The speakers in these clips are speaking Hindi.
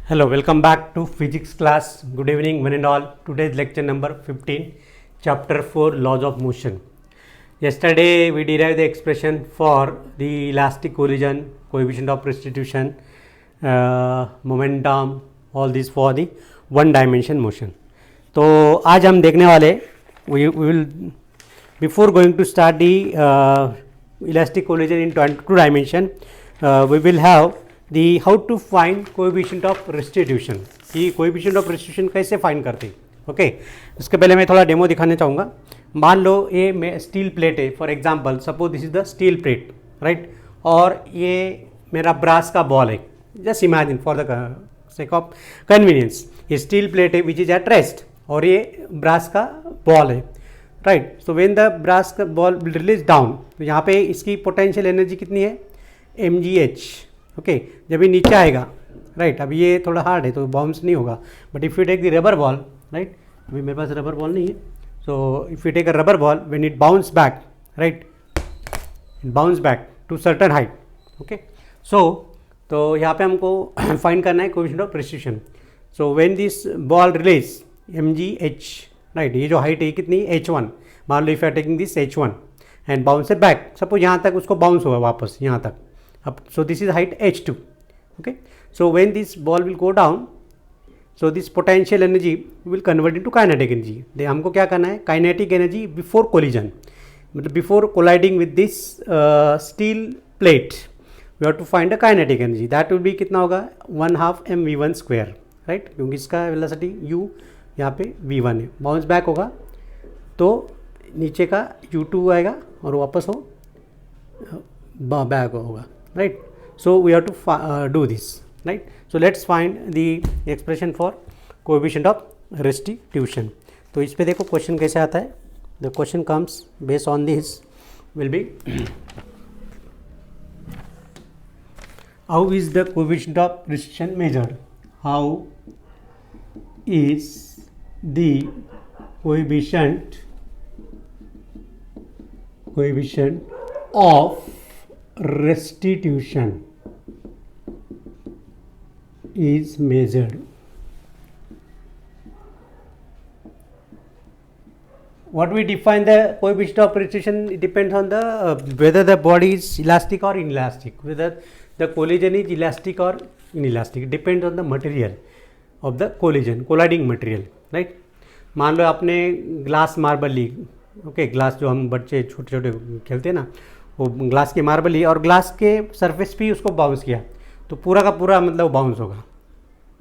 Hello, welcome back to physics class. Good evening, one and all. Today's lecture number 15, chapter 4, laws of motion. Yesterday we derived the expression for the elastic collision, coefficient of restitution, momentum, all this for the one dimension motion. तो आज हम देखने वाले we will before going to start the elastic collision in two dimension, we will have the how to find coefficient of restitution. कि coefficient of restitution कैसे फाइंड करते हैं. ओके, इसके पहले मैं थोड़ा डेमो दिखाना चाहूँगा. मान लो ये स्टील प्लेट है, for example suppose this is the steel plate, right, और ये मेरा ब्रास का बॉल है. Just imagine for the sake of convenience, ये स्टील प्लेट है विच इज एट रेस्ट और ये ब्रास का बॉल है, right. So when the brass का बॉल रिलीज डाउन, तो यहाँ पे इसकी पोटेंशियल एनर्जी कितनी है, mgh. ओके, जब ये नीचे आएगा, राइट, अब ये थोड़ा हार्ड है तो बाउंस नहीं होगा. But if you take the rubber ball, right, अभी मेरे पास रबर बॉल नहीं है, so if you take a rubber ball when it bounce back, right, it bounce back to certain height. Okay, so तो यहाँ पे हमको फाइंड करना है coefficient of precision. So when this ball release mgh, right, ये जो हाइट है कितनी, h1. मान लो if you are taking this h1 and bounce back, suppose यहाँ तक उसको बाउंस होगा वापस यहाँ तक. अब so this is height h2. Okay, so when this ball will go down, so this potential energy will convert into kinetic energy. हमको क्या करना है, काइनेटिक एनर्जी बिफोर कोलिजन, मतलब before colliding with this steel plate, we have to find a kinetic energy. That will be कितना होगा, 1/2 mv1 स्क्वायर, राइट, क्योंकि इसका वेलोसिटी u यहाँ पे v1 है. बाउंस बैक होगा तो नीचे का u2 आएगा और वापस हो बैक होगा, right. So we have to do this, right. So let's find the expression for coefficient of restitution. तो इस पे देखो क्वेश्चन कैसे आता है. The question comes based on this will be how is the coefficient of restitution measured? How is the coefficient of restitution is measured? What we define the coefficient of restitution, it depends on the whether the body is elastic or inelastic, whether the collision is elastic or inelastic. It depends on the material of the collision, colliding material, right. मान लो आपने ग्लास मार्बल ली, ओके, ग्लास जो हम बच्चे छोटे छोटे खेलते हैं ना, वो ग्लास की मार्बल ली और ग्लास के सरफेस पे ही उसको बाउंस किया, तो पूरा का पूरा मतलब बाउंस होगा.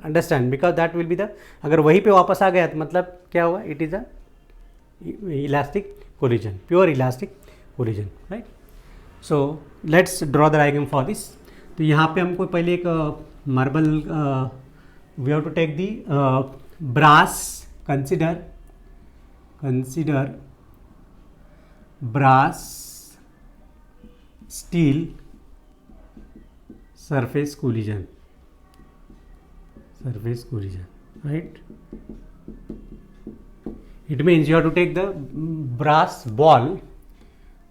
Understand, because that will be the, अगर वहीं पे वापस आ गया तो मतलब क्या होगा, it is a elastic collision, pure elastic collision, right. So let's draw the diagram for this. तो यहाँ पे हमको पहले एक marble, we have to take the brass, consider brass steel surface collision, right. It means you have to take the brass ball,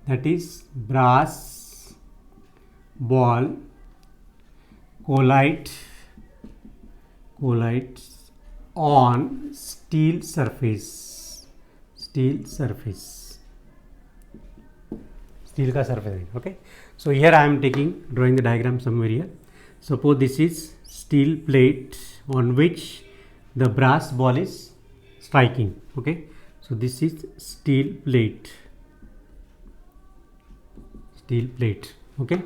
that is brass ball collides on steel surface, steel का surface है. Okay, so here I am drawing the diagram somewhere here. Suppose this is steel plate on which the brass ball is striking. Okay, so this is steel plate. Okay,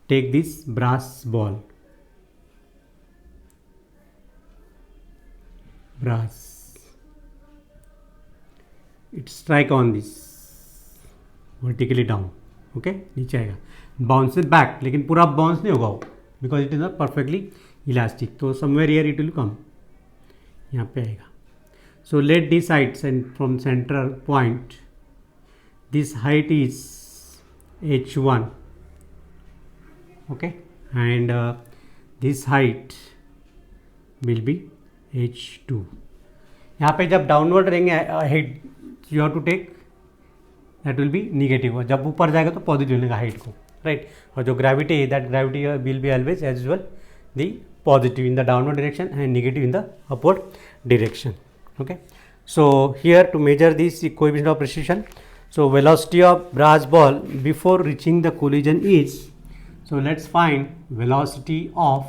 take this brass ball, it strike on this vertically down. Okay, नीचे आएगा, बाउंस बैक, लेकिन पूरा बाउंस नहीं होगा वो, because it is not perfectly elastic. तो somewhere here it will come, यहाँ पे आएगा. So let this height from central point, this height is h1, okay, and this height will be h2. यहाँ पे जब डाउनवर्ड रहेंगे height, you have to take that will be negative. जब ऊपर जाएगा तो पॉजिटिव लेगा हाइट को, राइट. और जो ग्रेविटी है, that gravity will be always as usual the positive in the downward direction and negative in the upward direction. Okay, so here to measure this coefficient of precision, so velocity of brass ball before reaching the collision is, so let's find velocity of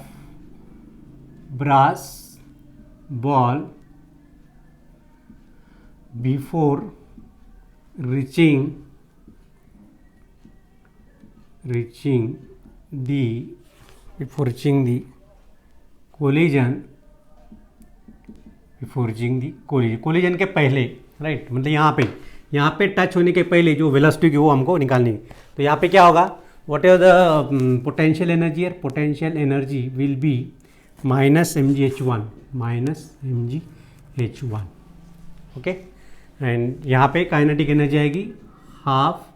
brass ball before reaching the collision, collision के पहले, राइट, मतलब यहाँ पे टच होने के पहले जो वेलोसिटी की वो हमको निकालनी है. तो यहाँ पे क्या होगा, whatever the potential energy है, potential energy will be minus mgh1, okay. And यहाँ पे काइनेटिक एनर्जी आएगी half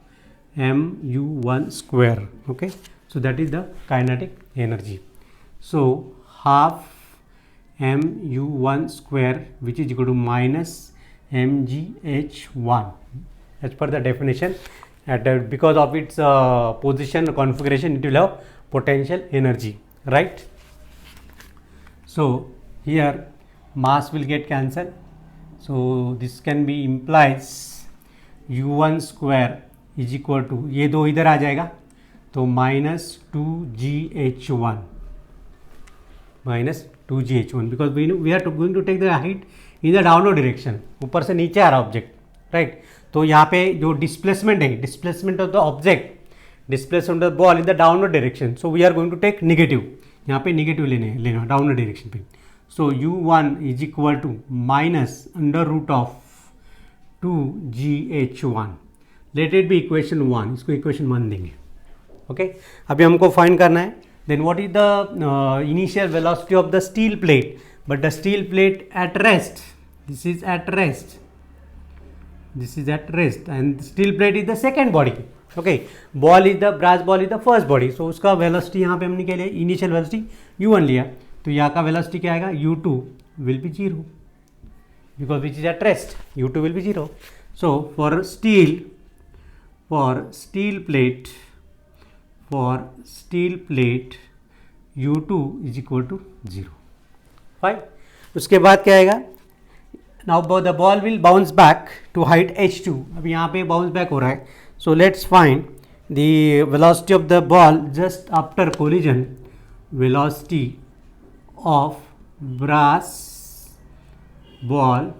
mu1 square. Okay, so that is the kinetic energy. So half mu1 square which is equal to minus mgh1 as per the definition. Because of its position configuration, it will have potential energy, right? So here mass will get cancelled, so this can be implies u1 square is equal to, ये दो इधर आ जाएगा तो minus 2gh1, because we are going to take the height in the downward direction, ऊपर से नीचे आ रहा ऑब्जेक्ट, राइट. तो यहाँ पे जो डिस्प्लेसमेंट है, displacement of the object, displacement of the ball in the downward direction, so we are going to take negative, यहाँ पे नेगेटिव लेना डाउनवर्ड डायरेक्शन पे. So u1 is equal to minus under root of 2gh1, let it be equation 1, इसको इक्वेशन 1 देंगे. ओके, अभी हमको फाइंड करना है then what is the initial velocity of the steel plate, but the steel plate at rest, this is at rest and steel plate is the second body. Okay, ball is the brass ball is the first body, so उसका वेलोसिटी यहाँ पे हमने क्या लिया, इनिशियल वेलोसिटी u1 लिया, तो यहाँ का वेलोसिटी क्या आएगा, u2 will be 0 because which is at rest, u2 will be 0. So for steel plate u2 is equal to 0. Fine. उसके बाद क्या आएगा, now the ball will bounce back to height h2. अब यहाँ पे बाउंस बैक हो रहा है, so let's find the velocity of the ball just after collision. Velocity of brass ball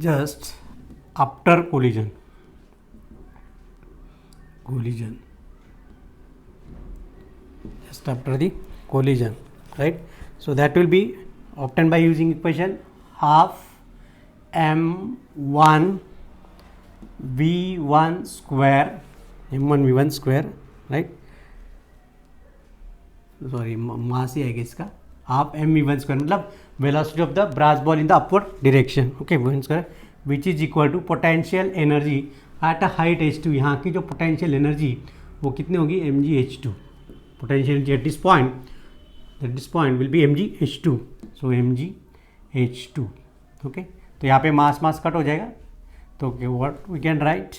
just after collision just after the collision, right? So that will be obtained by using equation half m1 v1 square, right? Sorry, mass ही आएगा इसका, हाफ m v1 स्क्वायर, मतलब velocity of the brass ball in the upward direction. Okay, v1 square which is equal to potential energy at a height h2. यहाँ की जो पोटेंशियल एनर्जी वो कितनी होगी, mgh2. Potential energy at this point will be mgh2, so mgh2. Okay, तो यहाँ पे मास कट हो जाएगा, तो what we can write,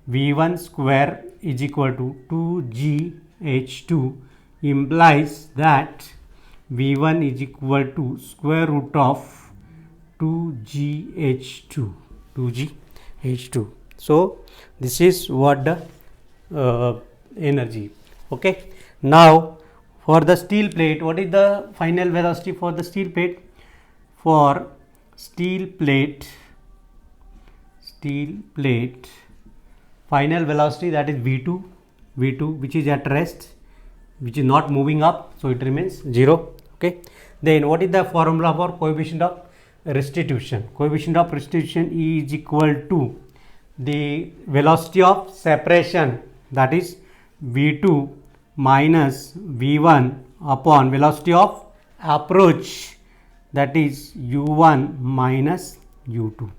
v1 square is equal to 2gh2 implies that v1 is equal to square root of 2gh2. So this is what the energy. Okay, now for the steel plate, what is the final velocity for the steel plate? For steel plate final velocity, that is v2 which is at rest, which is not moving up, so it remains 0. Okay, then what is the formula for coefficient of restitution? Coefficient of restitution is equal to the velocity of separation, that is v2 minus v1 upon velocity of approach, that is u1 minus u2,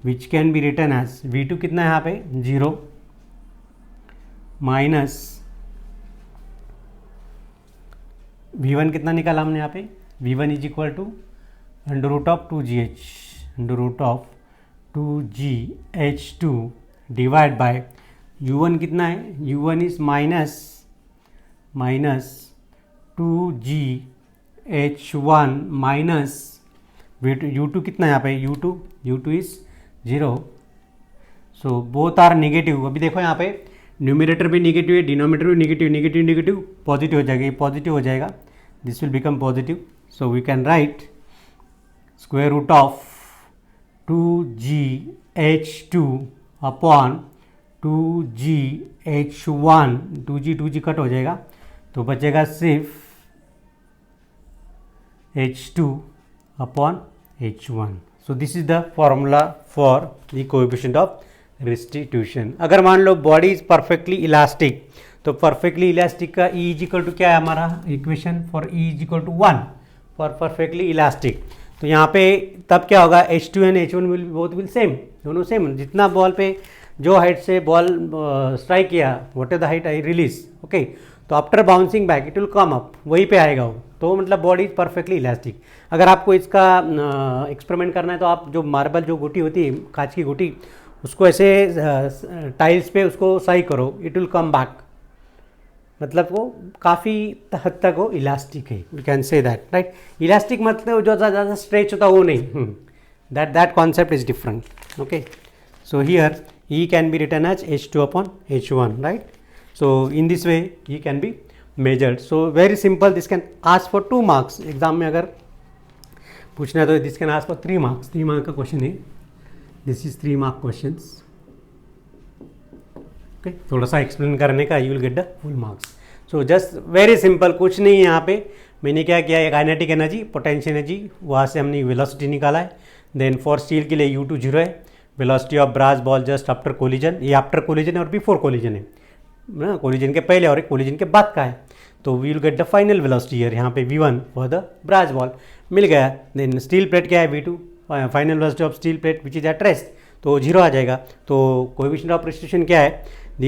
which can be written as v2 कितना है यहाँ पे 0 माइनस v1 कितना निकाला हमने यहाँ पे, v1 is equal to under root of 2gh2 divide by u1 कितना है, u1 is minus 2gh1 minus u2 कितना है यहाँ पे, u2 is 0. So both are negative. अभी देखो यहाँ पे न्यूमिनेटर भी नेगेटिव है, डिनोमिनेटर भी नेगेटिव पॉजिटिव हो जाएगा, ये पॉजिटिव हो जाएगा, this will become positive. So we can write square root of 2gh2 upon 2gh1, 2g cut हो जाएगा तो बचेगा सिर्फ h2 upon h1. So this is the formula for the coefficient of restitution. अगर मान लो बॉडी इज परफेक्टली इलास्टिक, तो परफेक्टली इलास्टिक का E इज इक्वल टू क्या है हमारा equation for E is equal to 1 for perfectly elastic. तो यहाँ पे तब क्या होगा, H2 and H1 will both will same, दोनों सेम. जितना बॉल पे जो हाइट से बॉल स्ट्राइक किया, what is the height I release, okay, तो after bouncing back it will come up, वहीं पे आएगा वो. तो मतलब बॉडी इज परफेक्टली इलास्टिक. अगर आपको इसका एक्सपेरिमेंट करना है तो आप जो मार्बल जो गुटी होती है, कांच की गुटी, उसको ऐसे टाइल्स पे उसको सही करो, इट विल कम बैक. मतलब वो काफ़ी हद तक वो इलास्टिक है, you can say that, right. Elastic मतलब जो ज़्यादा स्ट्रेच होता वो नहीं, that concept is different. Okay, so here E can be written as H2 upon H1, right. So in this way E can be measured. So very simple, this can ask for 2 marks. Exam में अगर पूछना है तो this can ask for 3 marks. 3 mark का क्वेश्चन है, this is 3 mark questions. Okay, थोड़ा सा एक्सप्लेन करने का, you will get the full marks. So just very simple, कुछ नहीं है यहाँ पे. मैंने क्या किया, एक काइनेटिक एनर्जी, पोटेंशियल एनर्जी, वहाँ से हमने वेलोसिटी निकाला है. देन फॉर स्टील के लिए u2 0 है, velocity of brass ball just after collision, ये आफ्टर कोलिजन और बिफोर कोलिजन है ना, कोलिजन के पहले और एक कोलिजन के बाद का है. तो we will get the final velocity here, यहाँ पे v1 for the brass ball मिल गया. देन स्टील प्लेट क्या है, v2, final velocity of steel plate which is at rest, तो 0 आ जाएगा. तो कोएफिशिएंट ऑफ रिस्ट्रिक्शन क्या है, the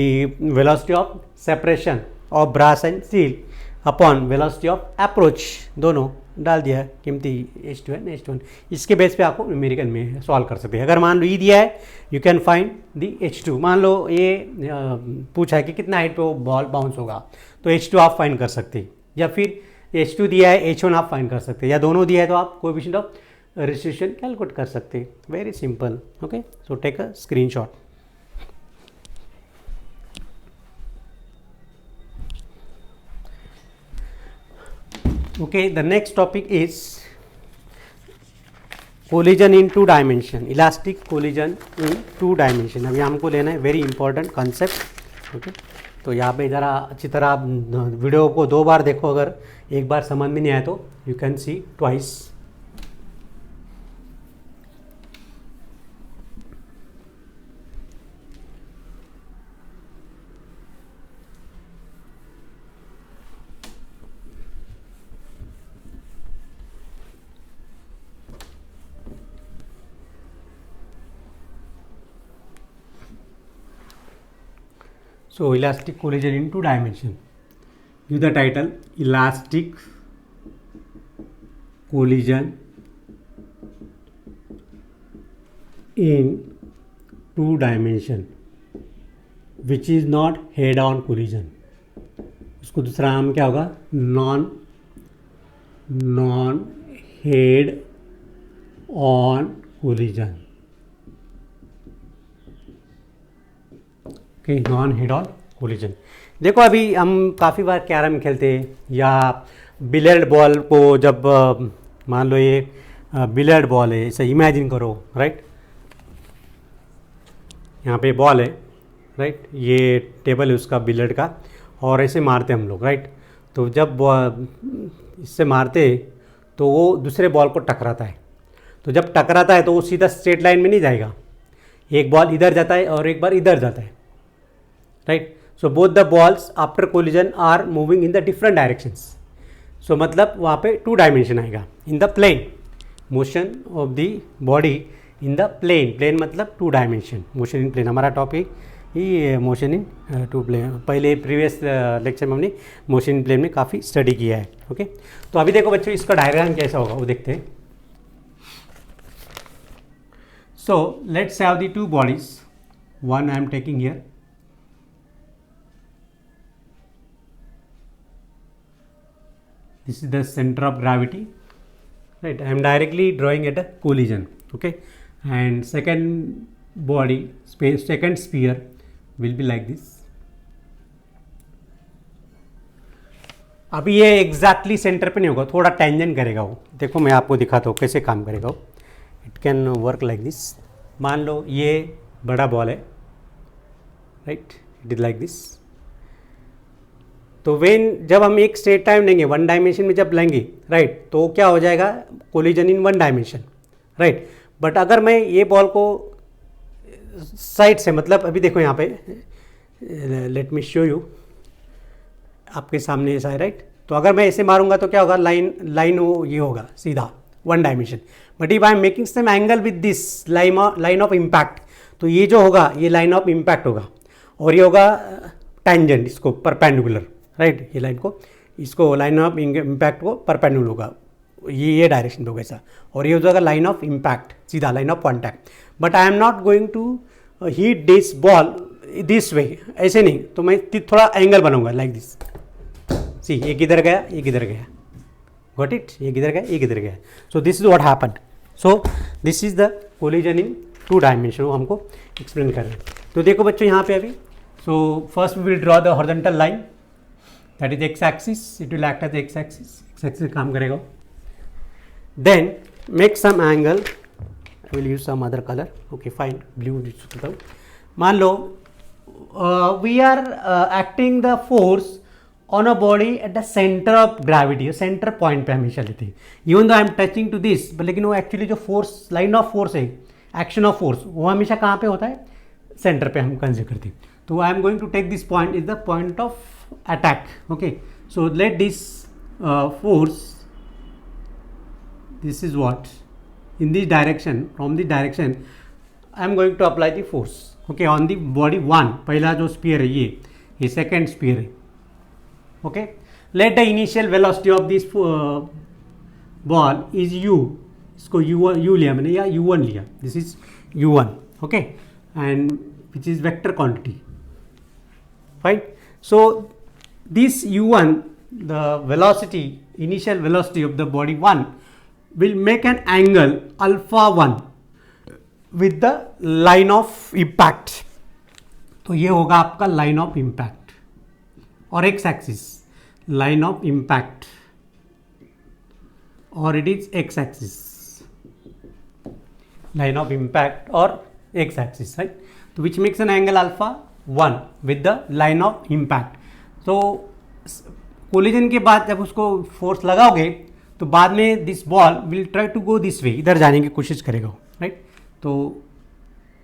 velocity of separation of brass and steel upon velocity of approach, दोनों डाल दिया कीमती H2 एंड H1. इसके बेस पे आपको न्यूमेरिकल में सॉल्व कर सकते हैं. अगर मान लो E दिया है, you can find the H2. मान लो ये पूछा है कि कितना हाइट पे वो बॉल बाउंस होगा, तो H2 आप फाइंड कर सकते हैं, या फिर H2 दिया है, H1 आप फाइंड कर सकते हैं, या दोनों दिया है तो आप कोएफिशिएंट ऑफ रिस्ट्रिक्शन कैलकुलेट कर सकते हैं. Very simple. Okay, so take a screenshot. Okay, the next topic is collision in 2 dimension, elastic collision in 2 dimension. अभी हमको लेना है वेरी इंपॉर्टेंट कॉन्सेप्ट. ओके, तो यहाँ पे ज़रा अच्छी तरह आप वीडियो को 2 बार देखो, अगर एक बार समझ में नहीं आया तो you can see twice. So elastic collision in 2 dimension. Give the title elastic collision in 2 dimension which is not head on collision. उसको दूसरा नाम क्या होगा, non head on collision. Okay, non head on collision. देखो अभी हम काफ़ी बार कैरम खेलते हैं, या बिलियर्ड बॉल को जब मान लो ये बिलियर्ड बॉल है, इसे इमेजिन करो, राइट. यहाँ पे बॉल है, राइट, ये टेबल है उसका बिलियर्ड का, और ऐसे मारते हम लोग, राइट. तो जब इससे मारते तो वो दूसरे बॉल को टकराता है. तो जब टकराता है तो वो सीधा स्ट्रेट लाइन में नहीं जाएगा, एक बॉल इधर जाता है और एक बार इधर जाता है, right. So both the balls after collision are moving in the different directions. So मतलब वहाँ पे 2 डायमेंशन आएगा in the plane, motion of the body in the plane. Plane मतलब 2 डायमेंशन, मोशन इन प्लेन. हमारा टॉपिक ही मोशन इन 2 प्लेन. पहले प्रीवियस लेक्चर में हमने मोशन इन प्लेन में काफ़ी स्टडी किया है. ओके, तो अभी देखो बच्चों इसका डायग्राम कैसा होगा वो देखते हैं. So let's have the 2 bodies, one I am taking here, this is the center of gravity, right? I am directly drawing at a collision, okay? And second body, second sphere will be like this. अभी ये एग्जैक्टली सेंटर पे नहीं होगा, थोड़ा टेंजेंट करेगा वो. देखो मैं आपको दिखाता हूँ कैसे काम करेगा वो. It can work like this. मान लो ये बड़ा बॉल है, right, it is like this. तो जब हम एक स्ट्रेट टाइम लेंगे, वन डायमेंशन में जब लेंगे, राइट, तो क्या हो जाएगा, collision in one dimension, right. But अगर मैं ये बॉल को साइड से, मतलब अभी देखो यहाँ पे, लेट मी शो यू, आपके सामने ऐसा है, राइट. तो अगर मैं ऐसे मारूंगा तो क्या होगा, लाइन वो ये होगा सीधा one dimension. But if I am making some angle with this line of impact, तो ये जो होगा ये लाइन ऑफ इम्पैक्ट होगा, और ये होगा टेंजेंट, इसको परपेंडिकुलर, राइट. ये लाइन को, इसको लाइन ऑफ इम्पैक्ट को परपेंडिकुलर होगा, ये डायरेक्शन होगा ऐसा, और ये हो जाएगा लाइन ऑफ इम्पैक्ट, सीधा line of contact. But I am not going to hit this ball this way, ऐसे नहीं. तो मैं थोड़ा एंगल बनाऊंगा लाइक दिस. सी, ये किधर गया, ये किधर गया, गॉट इट, ये किधर गया, ये किधर गया. So this is what happened. So this is the collision in two dimension, वो हमको एक्सप्लेन कर रहे हैं. तो देखो बच्चों यहाँ पे अभी, so first we will draw the horizontal line, that is X axis. It will act as X axis, X axis काम करेगा. Then make some angle, I will use some other colour, okay fine, blue. मान लो we are acting the force on a body at the center of gravity, centre point पे हमेशा लेते हैं. Even though I am touching to this, लेकिन वो एक्चुअली जो फोर्स, लाइन ऑफ फोर्स है, एक्शन ऑफ फोर्स, वो हमेशा कहाँ पे होता है, सेंटर पे हम कंसिडर करते हैं. तो I am going to take this point is the point of attack, okay. So let this force, this is what, in this direction, from this direction I am going to apply the force, okay, on the body one. पहला जो स्पीयर है ये सेकेंड स्पीयर है, okay. Let the initial velocity of this ball is u, इसको u लिया मैंने, या u1 लिया, this is u1, okay, and which is vector quantity, fine. So this u1, the velocity, initial velocity of the body 1 will make an angle alpha 1 with the line of impact. तो ये होगा आपका line of impact, और X axis, line of impact, और it is X axis, line of impact और एक्स एक्सिस, राइट. तो which makes an angle alpha 1 with the line of impact. तो कोलिजन के बाद जब उसको फोर्स लगाओगे तो बाद में this ball will try to go this way, इधर जाने की कोशिश करेगा, राइट. तो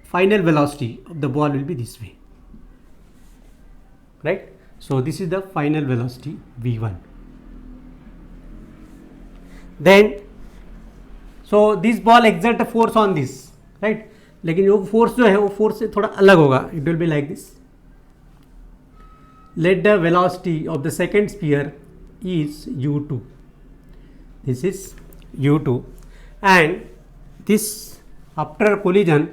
final velocity of the ball will be this way, right. So this is the final velocity v1. Then so this ball exert a force on this, right. लेकिन वो फोर्स जो है वो फोर्स से थोड़ा अलग होगा. It will be like this. Let the velocity of the second sphere is u2. This is u2, and this after collision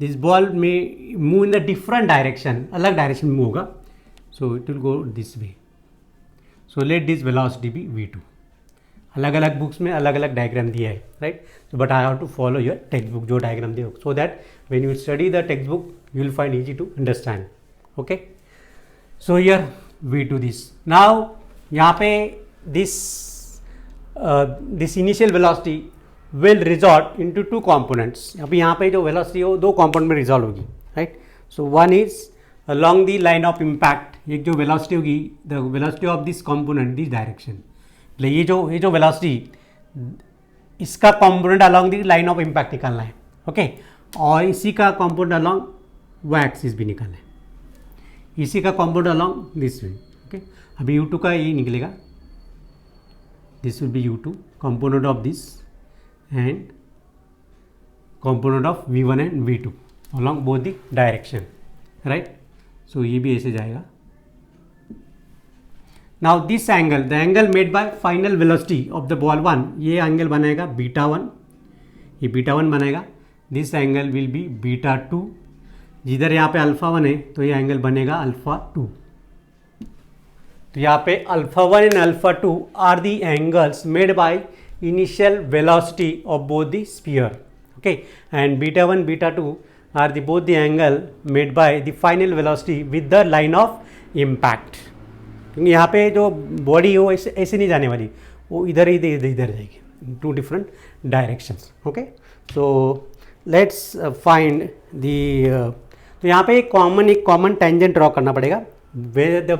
this ball may move in the different direction, अलग डायरेक्शन में होगा. So it will go this way. So let this velocity be v2. अलग अलग बुक्स में अलग अलग डायग्राम दिया है, right. So but I have to follow your textbook, जो डायग्राम दिया, so that when you study the textbook you will find easy to understand, okay. So here v2 this. Now यहाँ पे this initial velocity will resolve into two components. अभी यहाँ पे जो वेलोसिटी है वो दो कंपोनेंट में रिजॉल्व होगी, right. So one is along the line of impact, एक जो वेलोसिटी होगी, the velocity of this component this direction. ये जो वेलोसिटी, इसका component along the line of impact निकालना है, ओके. और इसी का कंपोनेंट अलॉन्ग वाई एक्सिस भी निकालना है, इसी का component along this way, okay. अभी u2 का ये निकलेगा, this will be u2 component of this and component of v1 and v2 along both the direction, right. So ये भी ऐसे जाएगा. Now this angle, the angle made by final velocity of the ball 1, ये एंगल बनाएगा β1, ये β1 बनाएगा. दिस एंगल विल बी β2, जिधर यहाँ पे α1 है तो ये एंगल बनेगा α2, तो यहाँ पे alpha 1 and alpha 2 are the angles made by initial velocity of both the sphere, okay, and beta 1 beta 2 are the both the angle made by the final velocity with the line of impact. क्योंकि यहाँ पे जो बॉडी हो ऐसे ऐसे नहीं जाने वाली, वो इधर इधर जाएगी, two different directions, okay. So let's find the, तो यहाँ पे एक कॉमन टेंजेंट ड्रॉ करना पड़ेगा where the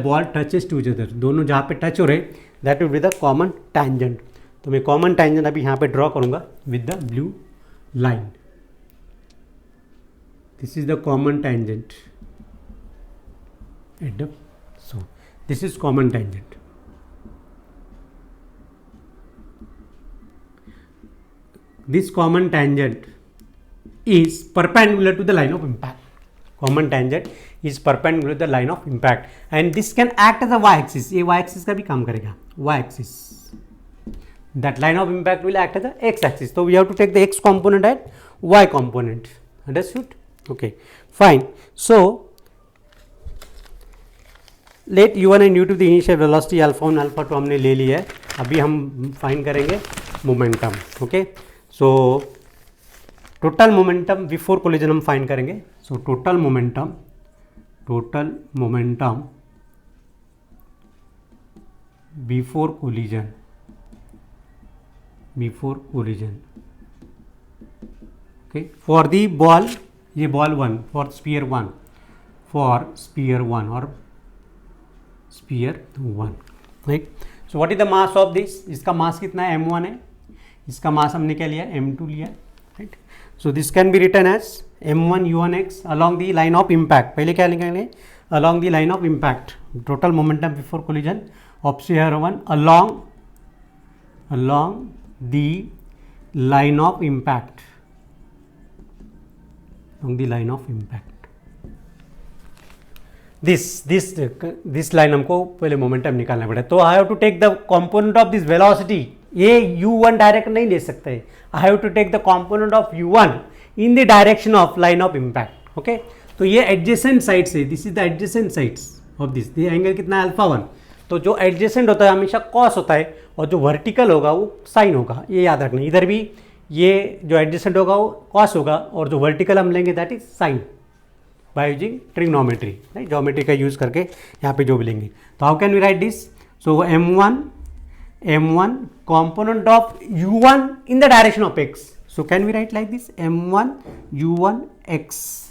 ball touches to each other, दोनों जहाँ पे टच हो रहे that will be the common tangent. तो मैं कॉमन टेंजेंट अभी यहाँ पे ड्रॉ करूँगा with the blue line. This is the common tangent at the, so this is common tangent. This common tangent is perpendicular to the line of impact. Common tangent is perpendicular to the line of impact, and this can act as a y-axis. ये y-axis का भी काम करेगा, y-axis. That line of impact will act as a x-axis. So we have to take the x component and y component. Understood? Okay, fine. So let u1 and u2 the initial velocity alpha 1 alpha 2 हमने ले लिया है। अभी हम फाइंड करेंगे momentum, okay. So total momentum before collision हम फाइंड करेंगे। So total momentum before collision, okay, for the ball, ये बॉल 1 फॉर स्पीयर 1 और sphere 1, right. So what is the mass of this, इसका मास कितना है, m1 है, इसका मास हमने क्या लिया, m2 लिया, right. So this can be written as m1 u1x along the line of impact. पहले क्या लिखेंगे, along the line of impact, total momentum before collision of sphere 1 along the line of impact, along the line of impact. This line हमको पहले मोमेंटम निकालना पड़ेगा। तो I have to take the component of this velocity, ये u1 डायरेक्ट नहीं ले सकते, I have to take the component of u1 in the direction of line of impact, okay. तो ये एडजेसेंट साइड्स है, this is the adjacent sides of this, ये एंगल कितना है अल्फा 1। तो जो एडजेसेंट होता है हमेशा कॉस होता है, और जो वर्टिकल होगा वो साइन होगा, ये याद रखना। इधर भी ये जो एडजेसेंट होगा वो कॉस होगा, और जो वर्टिकल हम लेंगे that is sine by using trigonometry, right, geometry का यूज करके यहाँ पे जो भी लेंगे। तो how can we write this, so m1 component of u1 in the direction of x, so can we write like this, m1 u1 x.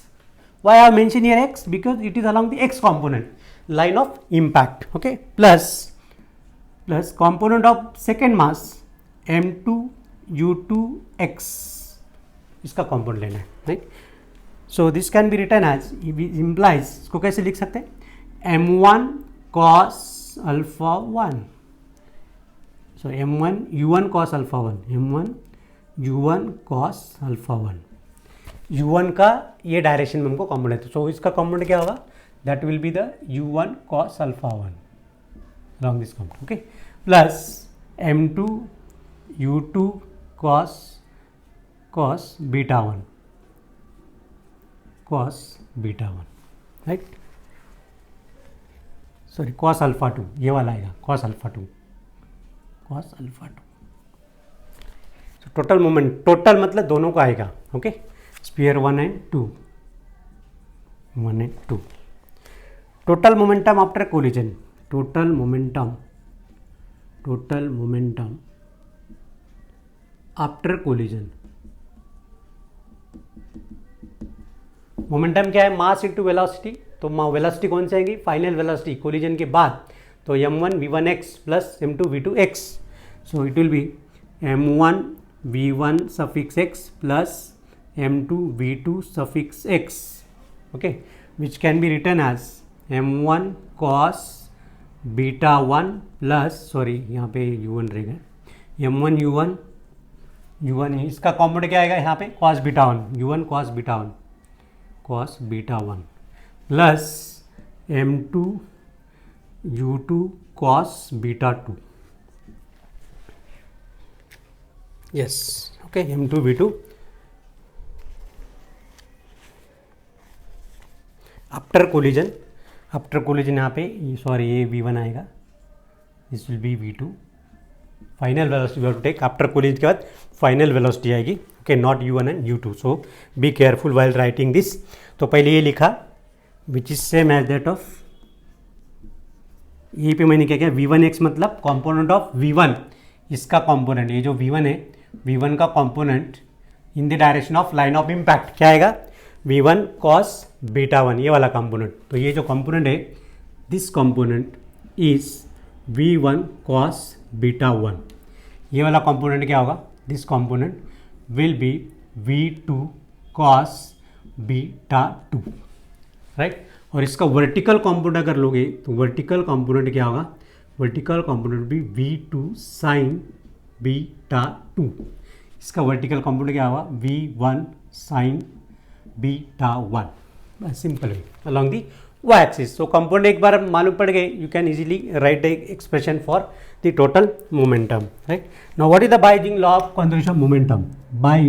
Why I have mentioned here x, because it is along the x component line of impact, okay, plus component of second mass m2 u2 x, इसका component लेना है, right. So this can be written as, implies, इसको कैसे लिख सकते हैं, m1 cos alpha 1, so m1 u1 cos alpha 1, m1 u1 cos alpha 1, u1 का ये डायरेक्शन में हमको कॉम्पोनेंट है, सो इसका कॉम्पोनेंट क्या होगा, that will be the u1 cos alpha 1 along this component, okay, plus m2 u2 cos beta 1, right, sorry cos alpha 2, ये वाला आएगा cos alpha 2, so total moment, total मतलब दोनों का आएगा, okay, sphere 1 and 2, total momentum after collision, total momentum after collision, momentum क्या है, मास इनटू वेलोसिटी। तो वेलोसिटी कौन सी आएगी, फाइनल वेलोसिटी कोलिजन के बाद, तो m1 v1x plus m2 v2x, so it will be m1 v1 suffix x plus m2 v2 suffix x, okay, which can be written as m1 cos beta 1 plus, sorry यहाँ पे u1 रहेगा, m1 u1 इसका कॉम्पोनेंट क्या आएगा यहाँ पे, cos beta 1, u1 cos beta 1 plus m2 u2 cos beta 2, yes, okay, m2 v2 after collision, after collision यहाँ पे सॉरी ये v1 आएगा, this will be v2, final velocity we have to take after collision के बाद फाइनल वेलोसिटी आएगी, okay, not u1 and u2, so be careful while writing this. तो पहले ये लिखा which is same as that of, यहीं पे मैंने क्या किया v1x मतलब कॉम्पोनेंट ऑफ v1, इसका कॉम्पोनेंट, ये जो v1 है v1 का component in the direction of line of impact क्या आएगा v1 cos बीटा 1, ये वाला कंपोनेंट। तो ये जो कंपोनेंट है this component is v1 cos beta 1, ये वाला कंपोनेंट क्या होगा, this component will be v2 cos beta 2, right. और इसका वर्टिकल कंपोनेंट अगर लोगे तो वर्टिकल कंपोनेंट क्या होगा, वर्टिकल कंपोनेंट भी v2 sin बीटा 2, इसका वर्टिकल कंपोनेंट क्या होगा v1 sin beta 1, simple way along the y axis. So component एक बार मालूम पड़ गए, you can easily right the expression for the total momentum, right. Now what is the by using law of conservation of momentum, by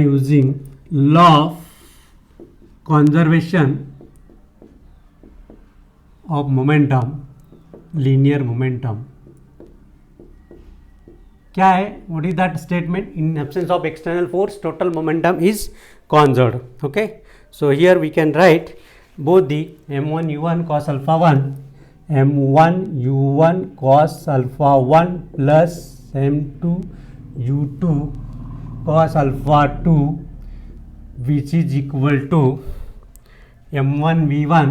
using law of conservation of momentum, linear momentum क्या है, what is that statement, in absence of external force total momentum is conserved, okay। So here we can write both the m1 u1 cos alpha 1, m1 u1 cos alpha 1 plus m2 u2 cos alpha 2 which is equal to m1 v1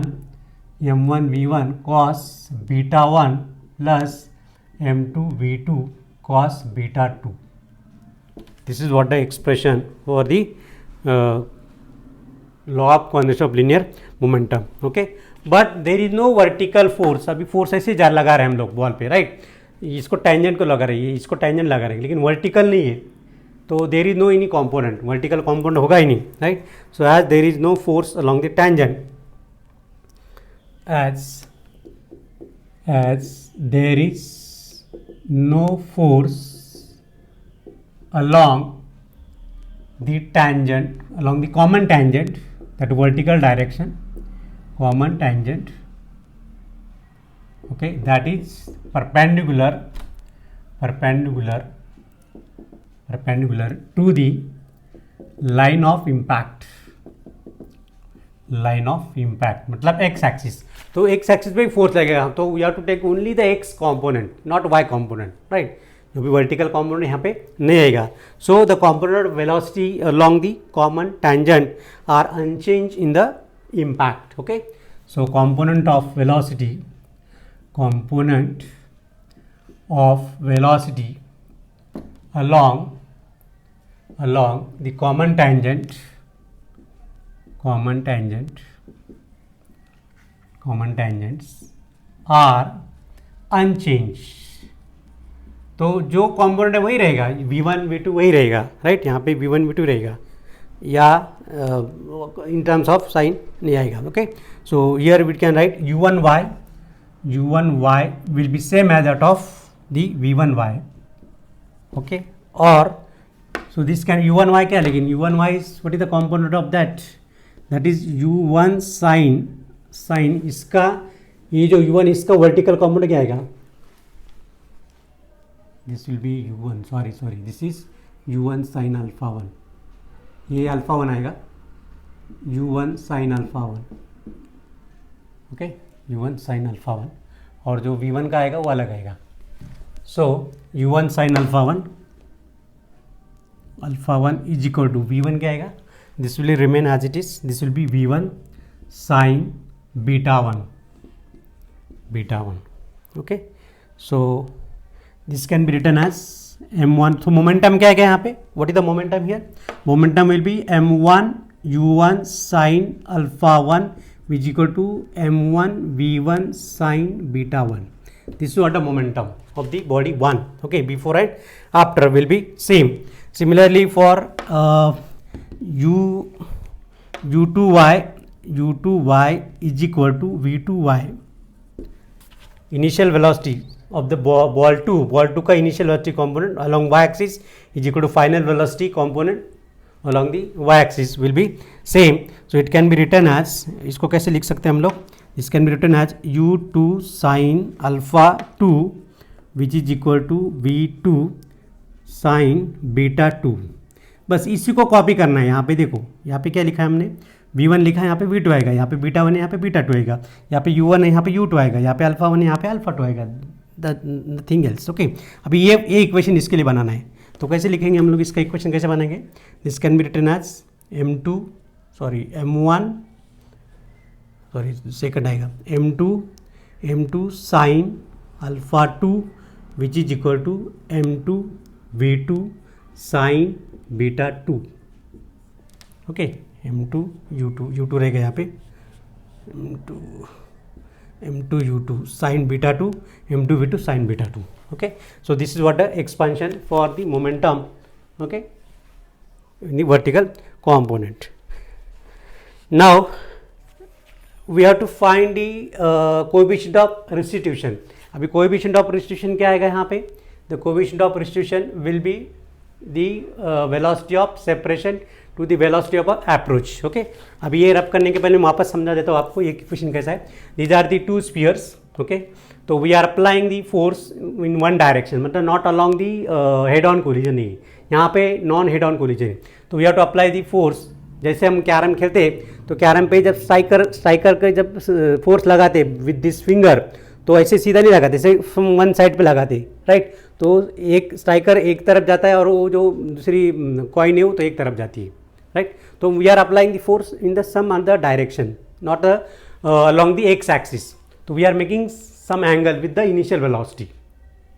cos beta 1 plus m2 v2 cos beta 2. This is what the expression for the law of conservation of linear momentum, okay। But there is no vertical force, अभी फोर्स ऐसे जा लगा रहे हैं हम लोग बॉल पे, राइट, इसको टेंजेंट को लगा रही है, इसको टेंजेंट लगा रहे हैं, लेकिन वर्टिकल नहीं है, तो there is no any component, vertical component होगा ही नहीं, right. So as there is no force along the tangent, as there is no force along the tangent, along the common tangent, that vertical direction, common tangent, okay, that is perpendicular to the line of impact, मतलब x axis। तो x axis पे फोर्स लगेगा, तो we have to take only the x component, not y component, right. जो भी वर्टिकल कॉम्पोनेंट यहाँ पे नहीं आएगा। So the component velocity along the common tangent are unchanged in the impact, okay. So component of velocity along the common tangents are unchanged। तो जो कंपोनेंट है वही रहेगा, v1 v2 वही रहेगा, राइट। यहाँ पे v1 v2 रहेगा, या इन टर्म्स ऑफ साइन नहीं आएगा, okay. So here we can write u1y will be same as that of the v1y, okay. और सो दिस कैन u1y क्या, लेकिन u1y is what is the component of that is u1 sine इसका, ये जो u1 इसका वर्टिकल कंपोनेंट क्या आएगा, this will be u1, sorry this is u1 sin alpha 1, ये अल्फा 1 आएगा, u1 sin alpha 1, okay, u1 sin alpha 1, और जो v1 का आएगा वो अलग आएगा। So u1 sin alpha 1 is equal to v1 क्या आएगा, this will remain as it is, this will be v1 sin beta 1, okay. So this can be written as m1, so momentum क्या है यहाँ पे, what is the momentum here, momentum will be m1 u1 sin alpha 1 which is equal to m1 v1 sin beta 1, this is what the momentum of the body 1, okay, before and after will be same। Similarly for u2y is equal to v2y, initial velocity of the ball 2 का initial velocity component along y axis is equal to final velocity component along the y axis will be same. So it can be written as, इसको कैसे लिख सकते हैं हम लोग, this can be written as u2 sin alpha 2 which is equal to v2 sin beta 2. बस इसी को कॉपी करना है. यहाँ पे देखो, यहाँ पे क्या लिखा है हमने, v1 लिखा है, यहाँ पे v2 आएगा, यहाँ पे बीटा 1 है, यहाँ पे बीटा 2 आएगा, यहाँ पे u1 है, यहाँ पे u2 आएगा, यहाँ पे अल्फा 1 है, यहाँ पे अल्फा 2 आएगा, नथिंग एल्स. ओके, अभी ये इक्वेशन इसके लिए बनाना है. तो कैसे लिखेंगे हम लोग, इसका इक्वेशन कैसे बनाएंगे, this can be written as m1 second आएगा m2 sine alpha 2 which is equal to m2 v2 sine beta 2. Okay, m2 u2 रहेगा यहाँ पे, m2 u2 sine beta 2, m2 v2 sine beta 2. Okay, so this is what the expansion for the momentum, okay, in the vertical component. Now we have to find the coefficient of restitution. अभी coefficient of restitution क्या आएगा यहाँ पे, the coefficient of restitution will be the velocity of separation to the velocity of approach. Okay, अभी ये रब करने के पहले मैं वापस समझा देता हूँ आपको ये इक्वेशन कैसा है. These are the two spheres. Okay, तो we are applying the force in one direction, मतलब not along the head on collision नहीं, यहाँ पे नॉन हेड ऑन कोलिजन है. तो we have to apply the force. जैसे हम कैरम खेलते हैं तो कैरम पे जब स्ट्राइकर के जब फोर्स लगाते विद दिस फिंगर, तो ऐसे सीधा नहीं लगाते, जैसे वन साइड पे लगाते, राइट. तो एक स्ट्राइकर एक तरफ जाता है और वो जो दूसरी कॉइन है वो तो एक तरफ जाती है, राइट. तो we are applying the force in the some other direction, not along the x axis. तो we are making some angle with the initial velocity,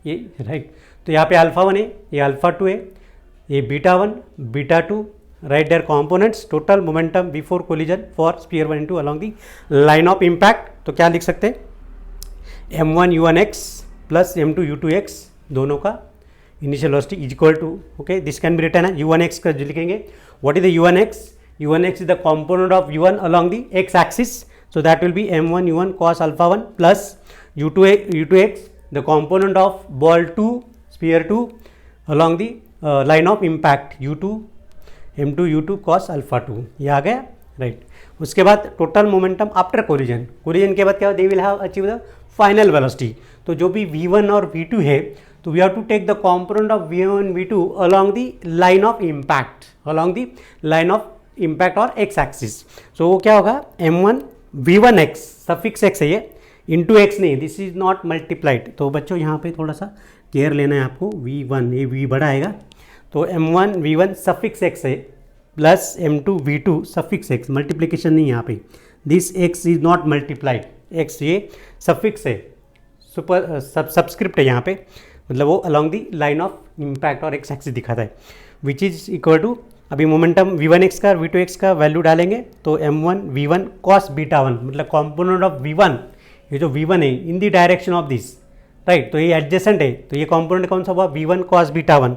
ये राइट. तो यहाँ पे अल्फा 1 है, ये अल्फा 2 है, ये beta 1 beta 2, right there components. Total momentum before collision for sphere 1 and 2 along the line of impact. तो क्या लिख सकते हैं, m1 u1x plus m2 u2x दोनों का initial velocity is equal to, okay, this can be written है u1x का जो लिखेंगे. What is the u1x? u1x is the component of u1 along the x axis, so that will be m1 u1 cos alpha 1 plus u2x the component of ball 2 sphere 2 along the line of impact u2 m2 u2 cos alpha 2. ये आ गया, राइट. उसके बाद टोटल मोमेंटम आफ्टर कोलिजन के बाद क्या, they will have achieve the final velocity. तो जो भी v1 और v2 है, तो we have to take the component of v1 v2 along the line of impact और x axis. so वो क्या होगा, m1 v1x सफिक्स x है ये, इंटू x नहीं, दिस इज नॉट मल्टीप्लाइड. तो बच्चों यहाँ पे थोड़ा सा केयर लेना है आपको, v1 ये v बड़ा आएगा, तो m1 v1 सफिक्स x है plus m2 v2 suffix x, multiplication नहीं यहाँ पे, this x is not multiplied, x ये सफिक्स है, सुपर सबस्क्रिप्ट है यहाँ पे, मतलब वो along the line of impact और x एक्सिस दिखाता है, विच इज इक्वल टू, अभी मोमेंटम v1x का v2x का वैल्यू डालेंगे तो m1 v1 cos बीटा 1, मतलब कंपोनेंट ऑफ v1, ये जो v1 है in the direction of this, right. तो ये एडजेसेंट है, तो ये कंपोनेंट कौन सा हुआ, v1 cos बीटा 1,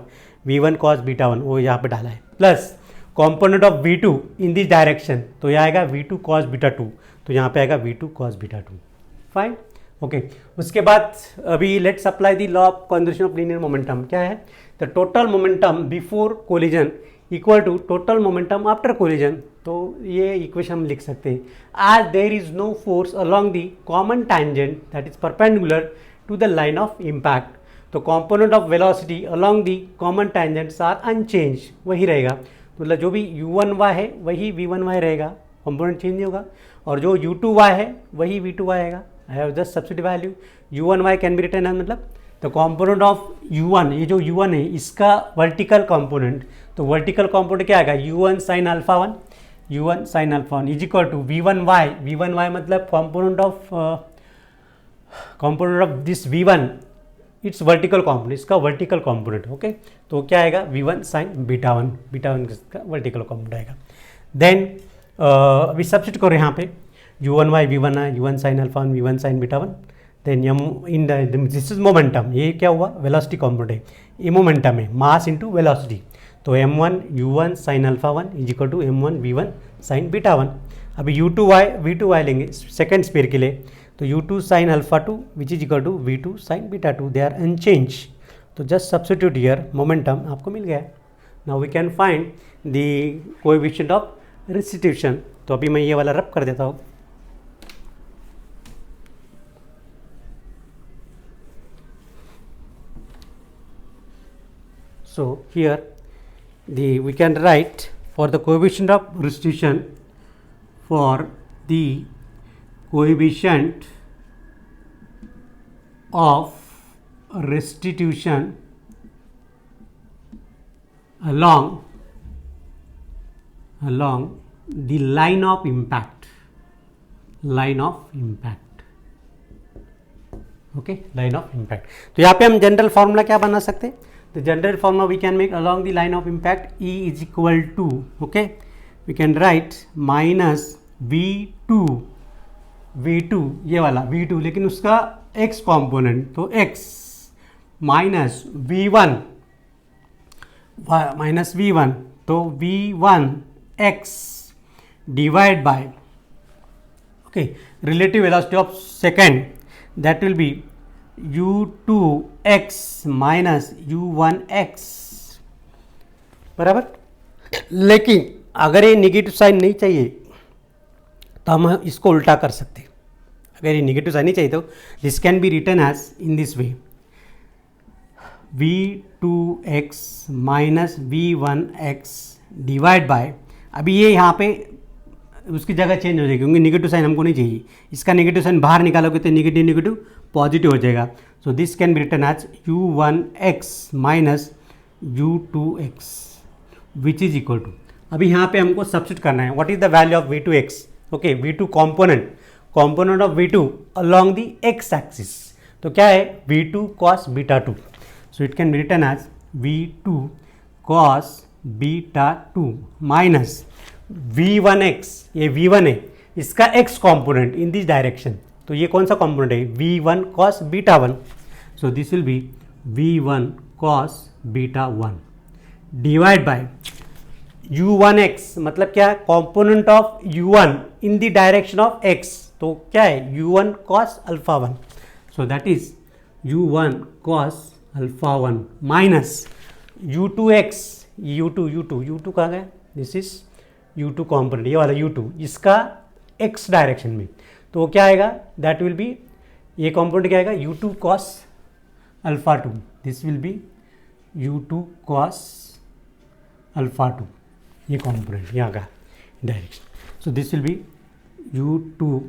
वो यहाँ पे डाला है, plus component of v2 in this direction, तो ये आएगा v2 cos बीटा 2, तो यहाँ पे आएगा v2 cos beta 2. Fine, okay. उसके बाद अभी let's apply the law of conservation of linear momentum. क्या है, the total momentum before collision equal to total momentum after collision. तो ये इक्वेशन हम लिख सकते हैं, as there is no force along the common tangent that is perpendicular to the line of impact. तो component of velocity along the common tangents are unchange, वही रहेगा, मतलब जो भी u1y है वही v1y रहेगा, कंपोनेंट चेंज नहीं होगा, और जो u2y है वही v2y आएगा. I have just substitute value, u1y can be written है, मतलब द कंपोनेंट ऑफ u1, ये जो u1 है इसका वर्टिकल कंपोनेंट, तो वर्टिकल कंपोनेंट क्या आएगा, u1 sin alpha 1 is equal to v1y मतलब component of this v1, it's vertical component, इसका वर्टिकल कंपोनेंट, ओके. तो क्या आएगा, v1 sin बीटा 1 का वर्टिकल कंपोनेंट आएगा. देन अभी सब्सिट्यूट करो यहाँ पे, u1y v1 है, u1 sin alpha 1 v1 sin beta 1. Then in this is momentum, ये क्या हुआ, वेलोसिटी कंपोनेंट है, ये मोमेंटम है, मास इंटू वेलोसिटी. तो m1 u1 sin alpha 1 is equal to m1 v1 sin beta 1. अभी u2y v2y लेंगे सेकेंड स्पेयर के लिए, तो u2 sin alpha 2 which is equal टू v2 sin beta 2, they are unchanged. तो जस्ट सब्स्टिट्यूट हियर, मोमेंटम आपको मिल गया है. Now we can find the coefficient of restitution. तो अभी मैं ये वाला रब कर देता हूँ. So here we can write for the coefficient of restitution, for the coefficient of restitution along the line of impact, okay, line of impact. तो यहाँ पे हम जनरल फॉर्मूला क्या बना सकते हैं? The general formula we can make along the line of impact, E is equal to, okay, we can write minus V2 ये वाला V2, लेकिन उसका x component, तो x minus V1 तो V1 x divide by, okay, relative velocity of second, that will be u2x minus u1x बराबर. लेकिन अगर ये निगेटिव साइन नहीं चाहिए तो हम इसको उल्टा कर सकते हैं. अगर ये निगेटिव साइन नहीं चाहिए तो this can be written as in this way, v2x minus v1x divide by, अभी ये यहाँ पे उसकी जगह चेंज हो जाएगी क्योंकि निगेटिव साइन हमको नहीं चाहिए. इसका निगेटिव साइन बाहर निकालोगे तो निगेटिव पॉजिटिव हो जाएगा. So this can be written as u1x minus u2x which is equal to, अभी यहाँ पे हमको सब्स्टिट्यूट करना है. What is the value of v2x? Okay, v2 component of v2 along the x axis. तो क्या है? v2 cos beta 2. So it can be written as v2 cos beta 2 minus v1x, ये v1 है, इसका x component in this direction. तो ये कौन सा कॉम्पोनेंट है? v1 cos beta 1. So this will be v1 cos beta 1 divide by u1x, मतलब क्या? Component of u1 in the direction of x. तो क्या है? u1 cos alpha 1. So that is u1 cos alpha 1 minus u2x, u2 कहाँ गया? दिस इज u2 कॉम्पोनेंट, ये वाला u2, इसका x डायरेक्शन में. तो क्या आएगा? दैट विल बी, ये कॉम्पोनेंट क्या आएगा? u2 cos alpha 2. This will be u2 cos alpha 2, ये कॉम्पोनेंट यहाँ का direction. So this will be u2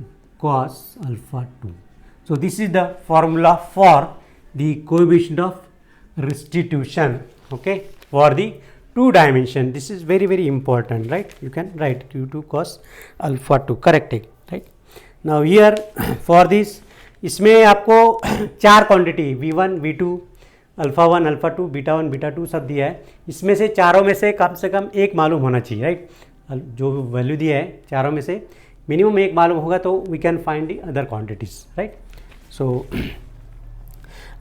cos alpha 2. So this is the formula for the coefficient of restitution, okay, for the 2 dimension. This is very very important, right? You can write u2 cos alpha 2, correct, right? Now here for this, इसमें आपको 4 quantity v1 v2 alpha 1 alpha 2 beta 1 beta 2 सब दिया है. इसमें से चारों में से कम एक मालूम होना चाहिए, राइट? जो वैल्यू दिया है चारों में से मिनिमम एक मालूम होगा तो we can find the other quantities, right? So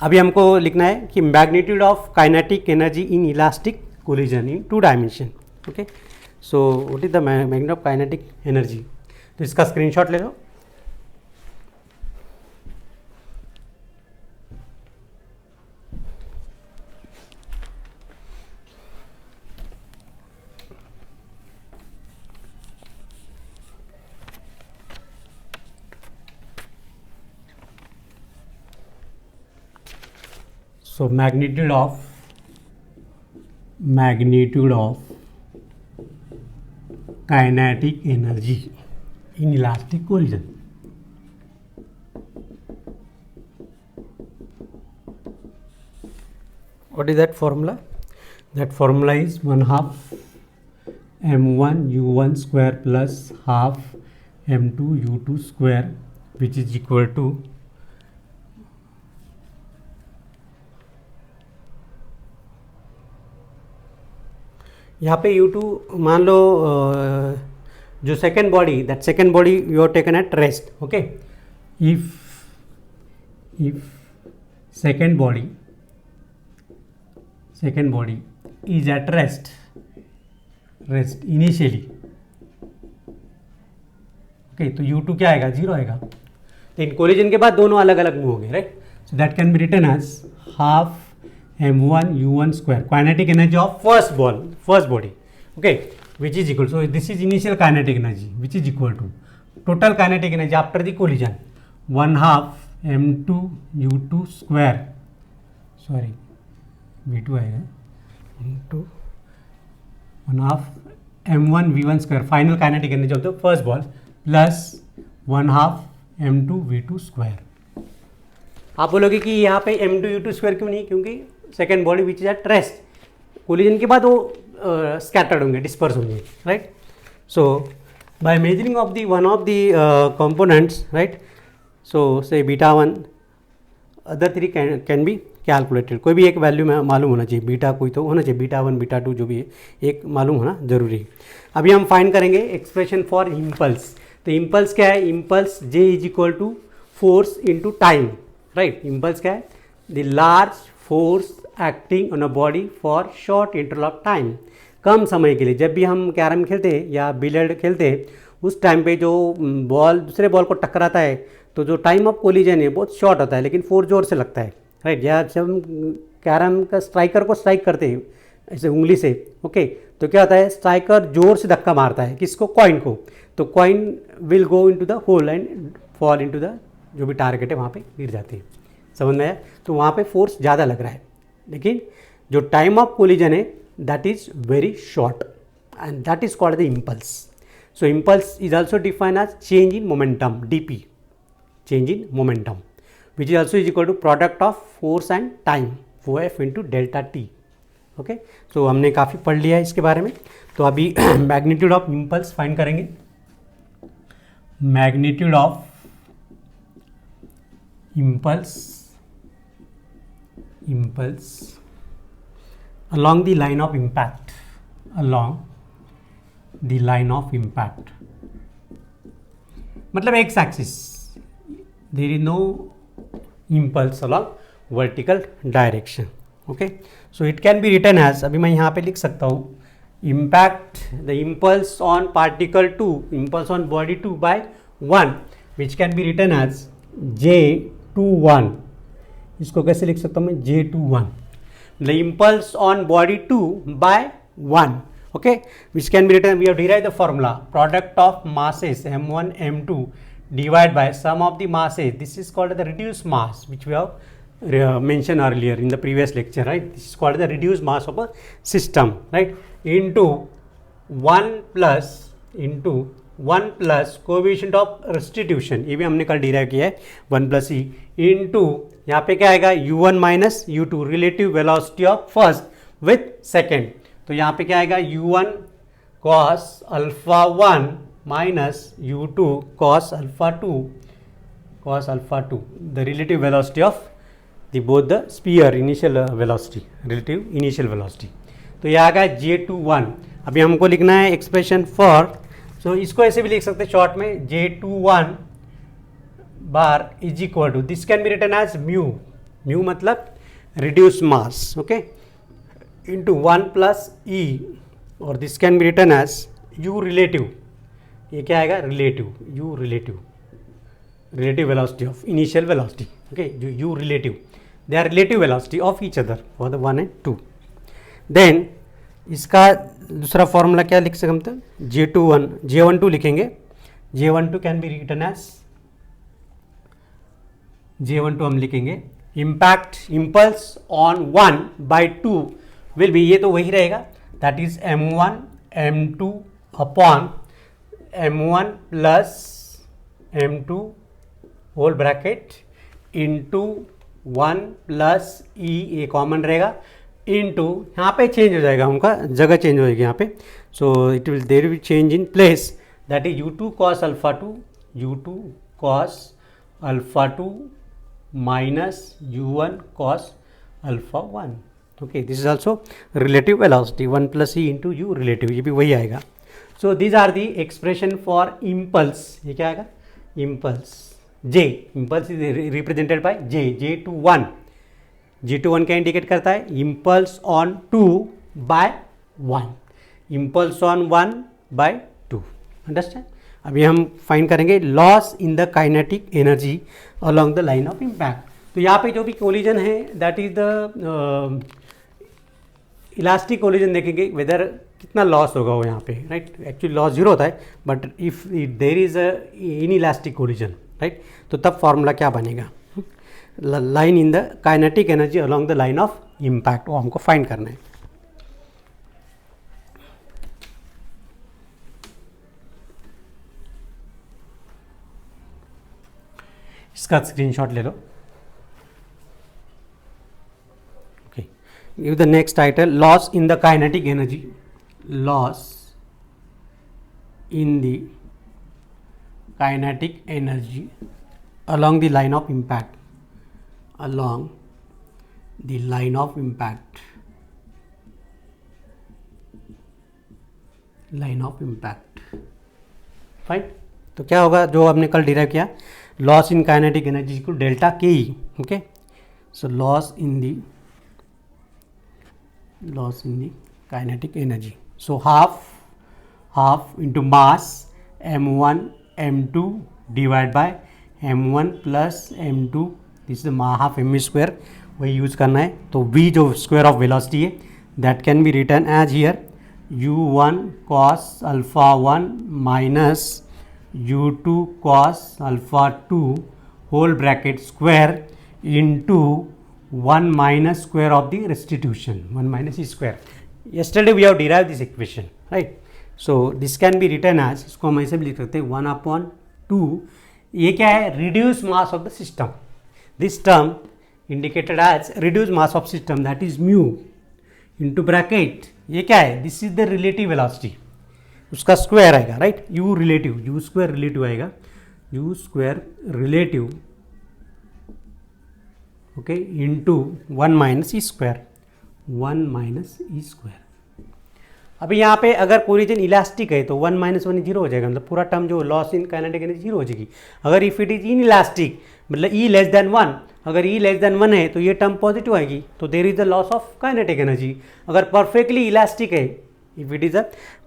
अभी हमको लिखना है कि magnitude of kinetic energy in elastic collision in 2 dimension. Okay, so what is the magnitude of kinetic energy? तो इसका स्क्रीनशॉट ले लो. So magnitude of kinetic energy in elastic collision. What is that formula? That formula is 1/2 m1 u1 square plus half m2 u2 square, which is equal to यहाँ पे u2 मान लो जो second body, that second body you are taken at rest. Okay, if second body is at rest initially. Okay, तो u2 क्या आएगा? 0 आएगा. तो इन कोलिजन के बाद दोनों अलग अलग मूव होंगे, right? So that can be written as half m1 u1 square kinetic energy of first body, okay, which is equal, so this is initial kinetic energy which is equal to total kinetic energy after the collision 1/2 m2 u2 square, sorry v2 आएगा into 1/2 m1 v1 square final kinetic energy of the first ball plus 1/2 m2 v2 square. आप बोलोगे कि यहाँ पे m2 u2 स्क्वायर क्यों नहीं, क्योंकि second body which is at rest, collision के बाद वो स्कैटर्ड होंगे, डिस्पर्स होंगे, right. So by measuring of the one of the components, right, so say beta 1 other 3 can be calculated. कोई भी एक वैल्यू में मालूम होना चाहिए, बीटा कोई तो होना चाहिए, बीटा 1 बीटा 2 जो भी है एक मालूम होना जरूरी है. अभी हम फाइंड करेंगे एक्सप्रेशन फॉर इम्पल्स. तो इम्पल्स क्या है, impulse J is equal to force into time, right. Impulse क्या है, the large force acting on a body for short interval of time. कम समय के लिए, जब भी हम कैरम खेलते हैं या बिलियर्ड खेलते हैं उस टाइम पे जो बॉल दूसरे बॉल को टकराता है तो जो टाइम ऑफ कोलिजन है बहुत शॉर्ट होता है, लेकिन फोर्स जोर से लगता है, राइट. या जब हम कैरम का स्ट्राइकर को स्ट्राइक करते हैं ऐसे उंगली से, ओके, तो क्या होता है, स्ट्राइकर जोर से धक्का मारता है किसको, कॉइन को, तो coin will go into the hole and fall into the जो भी टारगेट है वहाँ पे गिर जाती है. समझ में आया. तो वहाँ पे फोर्स ज़्यादा लग रहा है, लेकिन जो टाइम ऑफ कोलिजन है that is very short and that is called the impulse. So impulse is also defined as change in momentum, DP, change in momentum, which is also is equal to product of force and time, वो F into delta T. Okay, so हमने काफ़ी पढ़ लिया है इसके बारे में. तो अभी मैग्नीट्यूड ऑफ इम्पल्स फाइंड करेंगे. Magnitude of impulse along the line of impact, मतलब x axis, there is no impulse along vertical direction. Okay, so it can be written as, अभी मैं यहाँ पे लिख सकता हूँ, impact the impulse on particle 2, impulse on body 2 by 1, which can be written as J21. इसको कैसे लिख सकता हूँ मैं, J21, the impulse on body 2 by 1, okay, which can be written, we have derived the formula, product of masses m1 m2 divided by sum of the masses, this is called the reduced mass, which we have mentioned earlier in the previous lecture, right. This is called the reduced mass of a system, right, into 1 plus coefficient of restitution, ये भी हमने कल डिराइव किया है, 1 प्लस ई इंटू यहाँ पे क्या आएगा, u1 minus u2, relative velocity of first with second. तो यहाँ पे क्या आएगा, u1 cos alpha 1 minus u2 cos alpha 2, the relative velocity of the both the sphere, initial velocity, relative initial velocity. तो ये आएगा J21. अभी हमको लिखना है एक्सप्रेशन फॉर, सो इसको ऐसे भी लिख सकते हैं शॉर्ट में, J21 bar is equal to, this can be written as mu मतलब reduce mass, okay, into 1 plus E, और this can be written as U relative, ये क्या आएगा, relative velocity of initial velocity, okay, जो U relative, they are relative velocity of each other for the 1 and 2. Then इसका दूसरा फॉर्मूला क्या लिख सकते हैं, J12 लिखेंगे. J12 can be written as, J12 हम लिखेंगे impulse on 1 by 2 will be, ये तो वही रहेगा, that is m1 m2 upon m1 plus m2 whole bracket into 1 plus E, ये कॉमन रहेगा, इंटू यहाँ पे चेंज हो जाएगा, उनका जगह चेंज हो जाएगी यहाँ पे. So it will there will change in place, that is u2 cos alpha 2 minus u1 cos alpha 1. Okay, this is also relative velocity, 1 plus e into u relative, ये भी वही आएगा. So these are the expression for impulse. ये क्या आएगा, impulse J, impulse is represented by J21. J21 क्या इंडिकेट करता है, impulse on 2 by 1, impulse on 1 by 2. Understand. अभी हम फाइंड करेंगे loss in the kinetic energy along the line of impact. तो यहाँ पे जो भी कोलिजन है that is the elastic collision, देखेंगे वेदर कितना लॉस होगा वो यहाँ पे, राइट. एक्चुअली लॉस जीरो होता है, but if there is a in elastic collision, right, तो तब फॉर्मूला क्या बनेगा, line in the kinetic energy along the line of impact, वो हमको फाइंड करना है. इसका स्क्रीनशॉट ले लो. Okay, give the next title, loss in the kinetic energy, loss in the kinetic energy along the line of impact, along the line of impact, line of impact. Fine. तो क्या होगा जो हमने कल डिराइव किया, loss in kinetic energy equal delta K E. Okay, so loss in the kinetic energy, so half into mass m1 m2 divide by m1 plus m2, this is half m square, वही यूज करना है. तो v जो स्क्वायर ऑफ वेलोसिटी है that can be written as here u1 cos alpha 1 minus u2 cos alpha 2 whole bracket square into 1 minus square of the restitution, 1 minus e square. yesterday we have derived this equation, right. so this can be written as, इसको हम ऐसे भी लिख सकते हैं 1/2. ये क्या है, reduce mass of the system. This term indicated as reduce mass of system that is mu into bracket, ये क्या है, this is the relative velocity, उसका स्क्वायर आएगा, right. U relative, u square relative आएगा, u square relative, okay, into 1 minus e square, 1 minus e square. अभी यहाँ पे अगर कोलिजन इलास्टिक है तो 1 माइनस 1 जीरो हो जाएगा, मतलब पूरा टर्म जो loss in kinetic energy zero हो जाएगी. अगर if it is in elastic, मतलब ई लेस देन 1, अगर ई लेस देन 1 है तो ये टर्म पॉजिटिव आएगी, तो there is the loss of kinetic energy. अगर परफेक्टली इलास्टिक है, if it is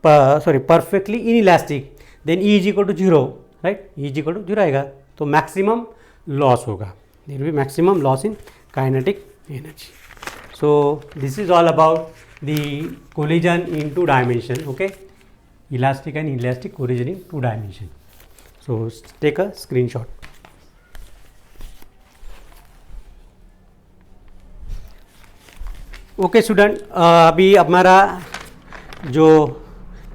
perfectly inelastic, then e is equal to zero, right, e is equal to zero आएगा, तो मैक्सिमम लॉस होगा, there will be maximum loss in kinetic energy. So this is all about the collision in 2 dimension, okay, elastic and inelastic collision in 2 dimension. So take a screenshot. Okay student, अभी हमारा जो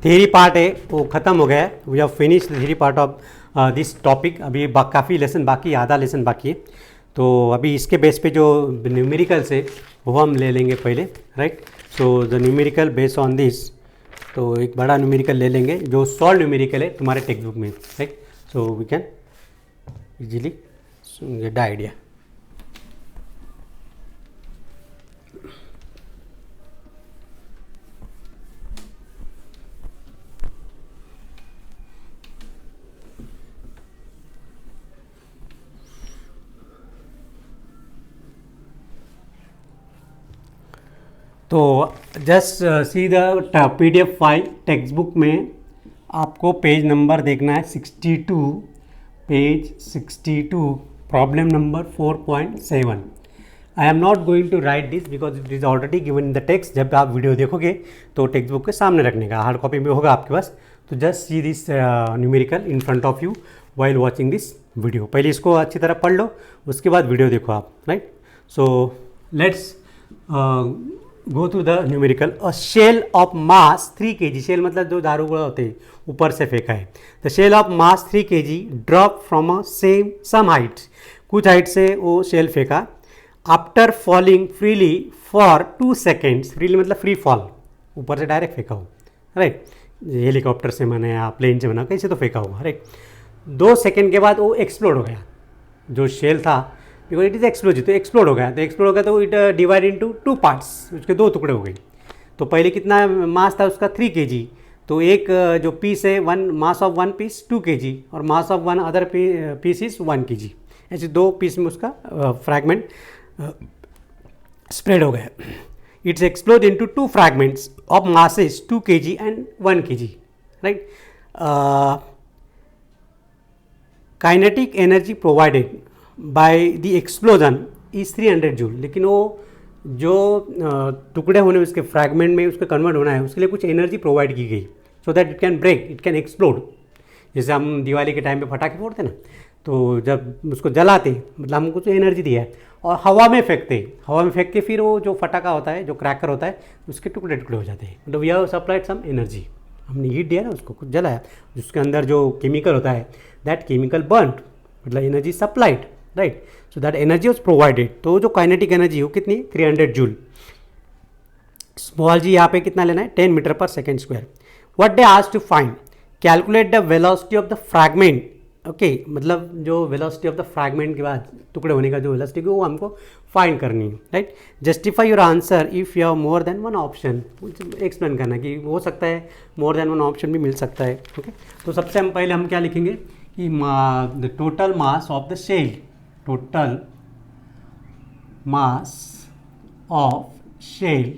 theory part है वो ख़त्म हो गया है. We have finished the theory part of this topic. अभी काफ़ी लेसन बाकी, आधा लेसन बाकी है. तो अभी इसके बेस पे जो न्यूमेरिकल्स है वो हम ले लेंगे पहले, right. So the numerical base on this, तो एक बड़ा न्यूमेरिकल ले लेंगे जो सॉल्व न्यूमेरिकल है तुम्हारे टेक्स्ट बुक में, right. So we can easily get the idea. तो just see the PDF file. Text book में आपको पेज नंबर देखना है 62, page 62, problem number 4.7. I am not going to write this because it is already given in the text. जब आप वीडियो देखोगे तो टेक्स्ट बुक के सामने रखने का, हार्ड कॉपी में होगा आपके पास. तो just see this numerical in front of you while watching this video. पहले इसको अच्छी तरह पढ़ लो, उसके बाद वीडियो देखो आप, right. So let's go through the numerical. A shell of mass 3 kg, shell मतलब जो दारू गोला होते हैं ऊपर से फेंका है. The shell of mass 3 kg drop from a some height, कुछ हाइट से वो शेल फेंका. After falling freely for 2 seconds, freely मतलब फ्री फॉल, ऊपर से डायरेक्ट फेंका हो, राइट. हेलीकॉप्टर से बना या प्लेन से बना, कैसे तो फेंका हुआ, राइट. 2 सेकेंड के बाद वो एक्सप्लोड हो गया, जो शेल था, बिकॉज इट इज़ एक्सप्लोजिव, तो एक्सप्लोड हो गया. तो एक्सप्लोड हो गया तो इट डिवाइड इनटू 2 पार्ट्स, उसके 2 टुकड़े हो गए. तो पहले कितना मास था उसका 3 kg, तो एक जो पीस है मास ऑफ 1 पीस 2 kg और mass of 1 other piece is 1 kg. ऐसे 2 पीस में उसका फ्रैगमेंट स्प्रेड हो गया. It's explode into 2 fragments of masses 2 kg and 1 kg, right. Kinetic energy provided by the explosion is 300 joule, लेकिन वो जो टुकड़े होने उसके फ्रैगमेंट में उसको कन्वर्ट होना है उसके लिए कुछ एनर्जी प्रोवाइड की गई, so that it can break, it can explode. जैसे हम दिवाली के टाइम पे पटाखे फोड़ते ना, तो जब उसको जलाते मतलब हमको कुछ एनर्जी दिया है और हवा में फेंकते, हवा में फेंक के फिर वो जो फटाका होता है, जो क्रैकर होता है, उसके टुकड़े टुकड़े हो जाते हैं, मतलब we have supplied some energy, हमने हीट दिया ना उसको, कुछ जलाया, उसके अंदर जो केमिकल होता है दैट केमिकल बर्न्ड, मतलब energy supplied, right, so that energy was provided. तो जो काइनेटिक एनर्जी हो कितनी, 300 जूल। स्मॉल जी यहाँ पे कितना लेना है, 10 metre per second square. What they asked to find, calculate the velocity of the fragment, okay, मतलब जो वेलोसिटी ऑफ द फ्रैगमेंट के बाद टुकड़े होने का जो वेलोसिटी वो हमको फाइंड करनी है, right. Justify your answer if you have more than one option, explain करना कि हो सकता है मोर देन वन ऑप्शन भी मिल सकता है, ओके। तो सबसे हम पहले हम क्या लिखेंगे कि the total mass of the shell, total mass of shell,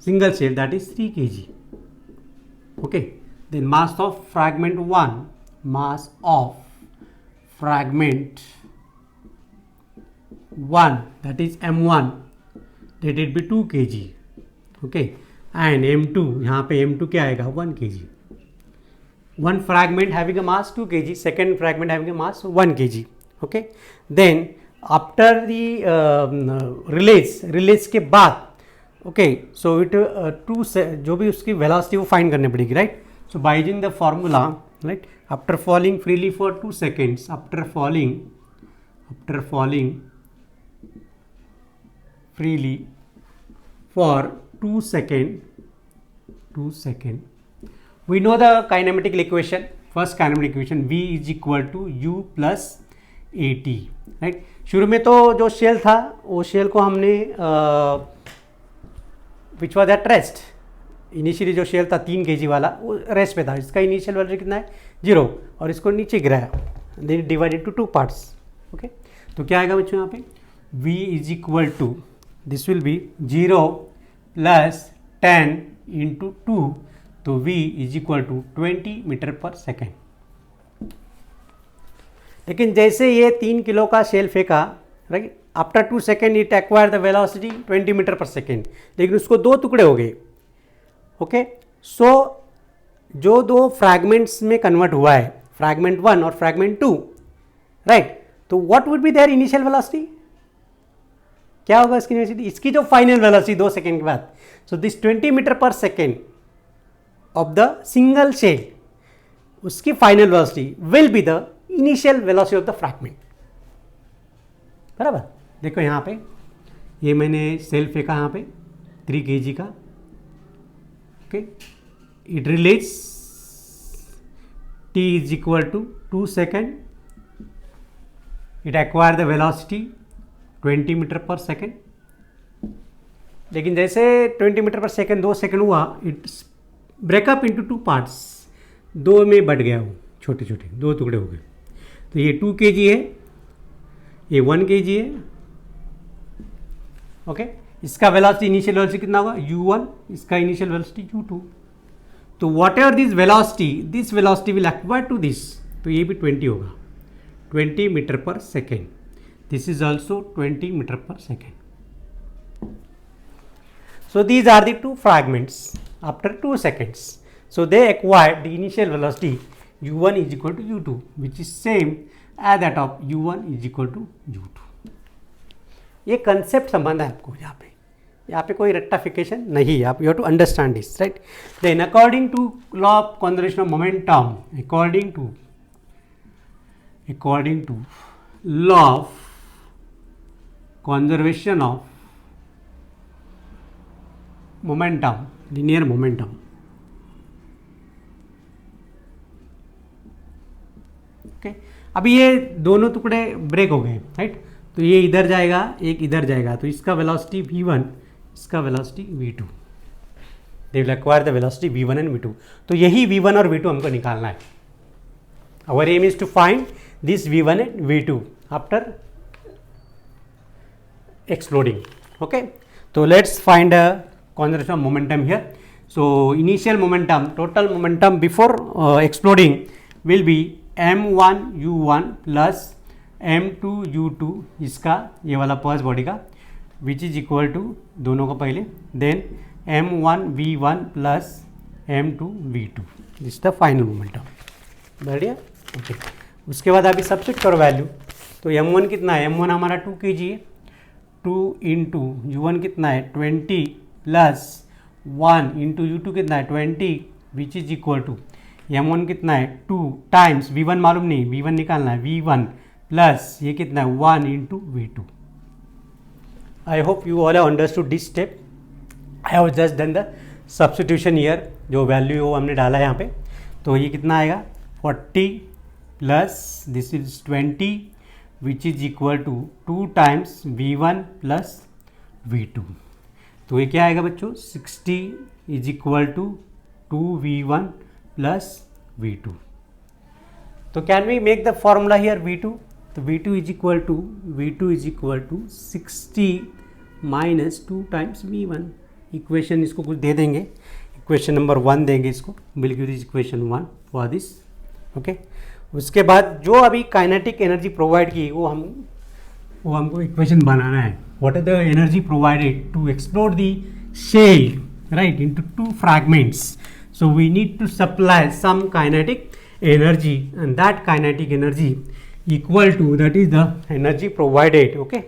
single shell, that is 3 kg, okay. Then mass of fragment 1, mass of fragment 1, that is m1, let it be 2 kg, okay. And m2, यहाँ पे m2 क्या आएगा, 1 kg. One fragment having a mass 2 kg, second fragment having a mass 1 kg, okay. Then after the release के बाद, ओके, सो इट टू से जो भी उसकी वेलोसिटी वो फाइंड करनी पड़ेगी, right. So by using the formula, right, after falling freely for 2 seconds, after falling freely for 2 second, we know the kinematic equation, first kinematic equation v is equal to u plus a t, right. शुरू में तो जो शेल था वो शेल को हमने which was at rest, initially जो शेल था 3 kg वाला वो रेस्ट पे था, इसका इनिशियल वैल्यू कितना है 0, और इसको नीचे गिराया, then divided to 2 parts, okay. तो क्या आएगा बच्चों यहाँ पे, v is equal to, this will be 0 plus 10 into 2, तो v is equal to 20 metre per second. लेकिन जैसे ये 3 किलो का शेल फेंका, राइट, after 2 seconds it acquire the velocity 20 metre per second, लेकिन उसको 2 टुकड़े हो गए, ओके। सो जो 2 फ्रैगमेंट्स में कन्वर्ट हुआ है, फ्रैगमेंट 1 और फ्रैगमेंट 2, राइट, तो what would be their initial velocity, क्या होगा इसकी वेलोसिटी, इसकी जो फाइनल वेलोसिटी 2 सेकेंड के बाद, so this 20 metre per second of the single shell, उसकी final velocity will be the initial velocity of the fragment, बराबर। देखो यहाँ पे ये मैंने सेल फेंका यहाँ पे 3 kg का, ओके, it relates t is equal to 2 second, it acquire the velocity 20 metre per second, लेकिन जैसे 20 मीटर पर सेकेंड 2 सेकेंड हुआ, इट ब्रेकअप इनटू 2 पार्ट्स, 2 में बढ़ गया वो, छोटे छोटे 2 टुकड़े हो गए। तो ये 2 kg है, ये 1 kg है, ओके। इसका वेलोसिटी इनिशियल वेलोसिटी कितना होगा u1, इसका इनिशियल वेलोसिटी u2, तो whatever this velocity will acquire to this, तो ये भी 20 होगा, 20 metre per second, this is also 20 metre per second. So these are the 2 fragments after 2 seconds, so they acquired the initial velocity u1 is equal to u2, which is same as that of u1 is equal to u2। ये कंसेप्ट संबंध है आपको यहाँ पे कोई रेक्टिफिकेशन नहीं है, आप you have to understand this, right. Then according to law of conservation of momentum, according to law of conservation of momentum, linear momentum, okay. अभी ये दोनों टुकड़े ब्रेक हो गए, राइट, तो ये इधर जाएगा, एक इधर जाएगा, तो इसका वेलोसिटी v1, इसका velocity v2, they will acquire the velocity v1 and v2। तो यही v1 और v2 हमको निकालना है। Our aim is to find this v1 and v2 after exploding, okay. तो let's find a conservation of momentum here. So initial momentum, total momentum before exploding will be m1 u1 plus M2U2 इसका ये वाला पर्स बॉडी का विच इज इक्वल टू दोनों का पहले, then M1V1 plus M2V2 this the final momentum. बढ़िया, ओके। उसके बाद अभी सब्सिट्यूट करो वैल्यू, तो M1 कितना है, M1 हमारा 2 kg है, 2 इंटू U1 कितना है 20 प्लस 1 इंटू U2 कितना है 20 which is equal to M1 कितना है 2 टाइम्स V1 मालूम नहीं, V1 निकालना है, V1 प्लस ये कितना है 1 into V2। I hope you all have understood this step. I have just done the substitution year, जो वैल्यू वो हमने डाला है यहाँ पे, तो ये कितना आएगा 40 plus this is 20 which is equal to 2 times V1 plus V2। तो ये क्या आएगा बच्चों 60 is equal to 2V1 plus V2। तो can we make the formula here V2, तो V2 is equal to 60 minus 2 times V1। Equation इसको कुछ दे देंगे, इक्वेशन नंबर 1 देंगे इसको, will give this equation 1 for this, okay. उसके बाद जो अभी काइनेटिक एनर्जी प्रोवाइड की वो हमको इक्वेशन बनाना है। What is the energy provided to explore the shell right into 2 fragments, so we need to supply some kinetic energy and that kinetic energy equal to that is the energy provided, okay,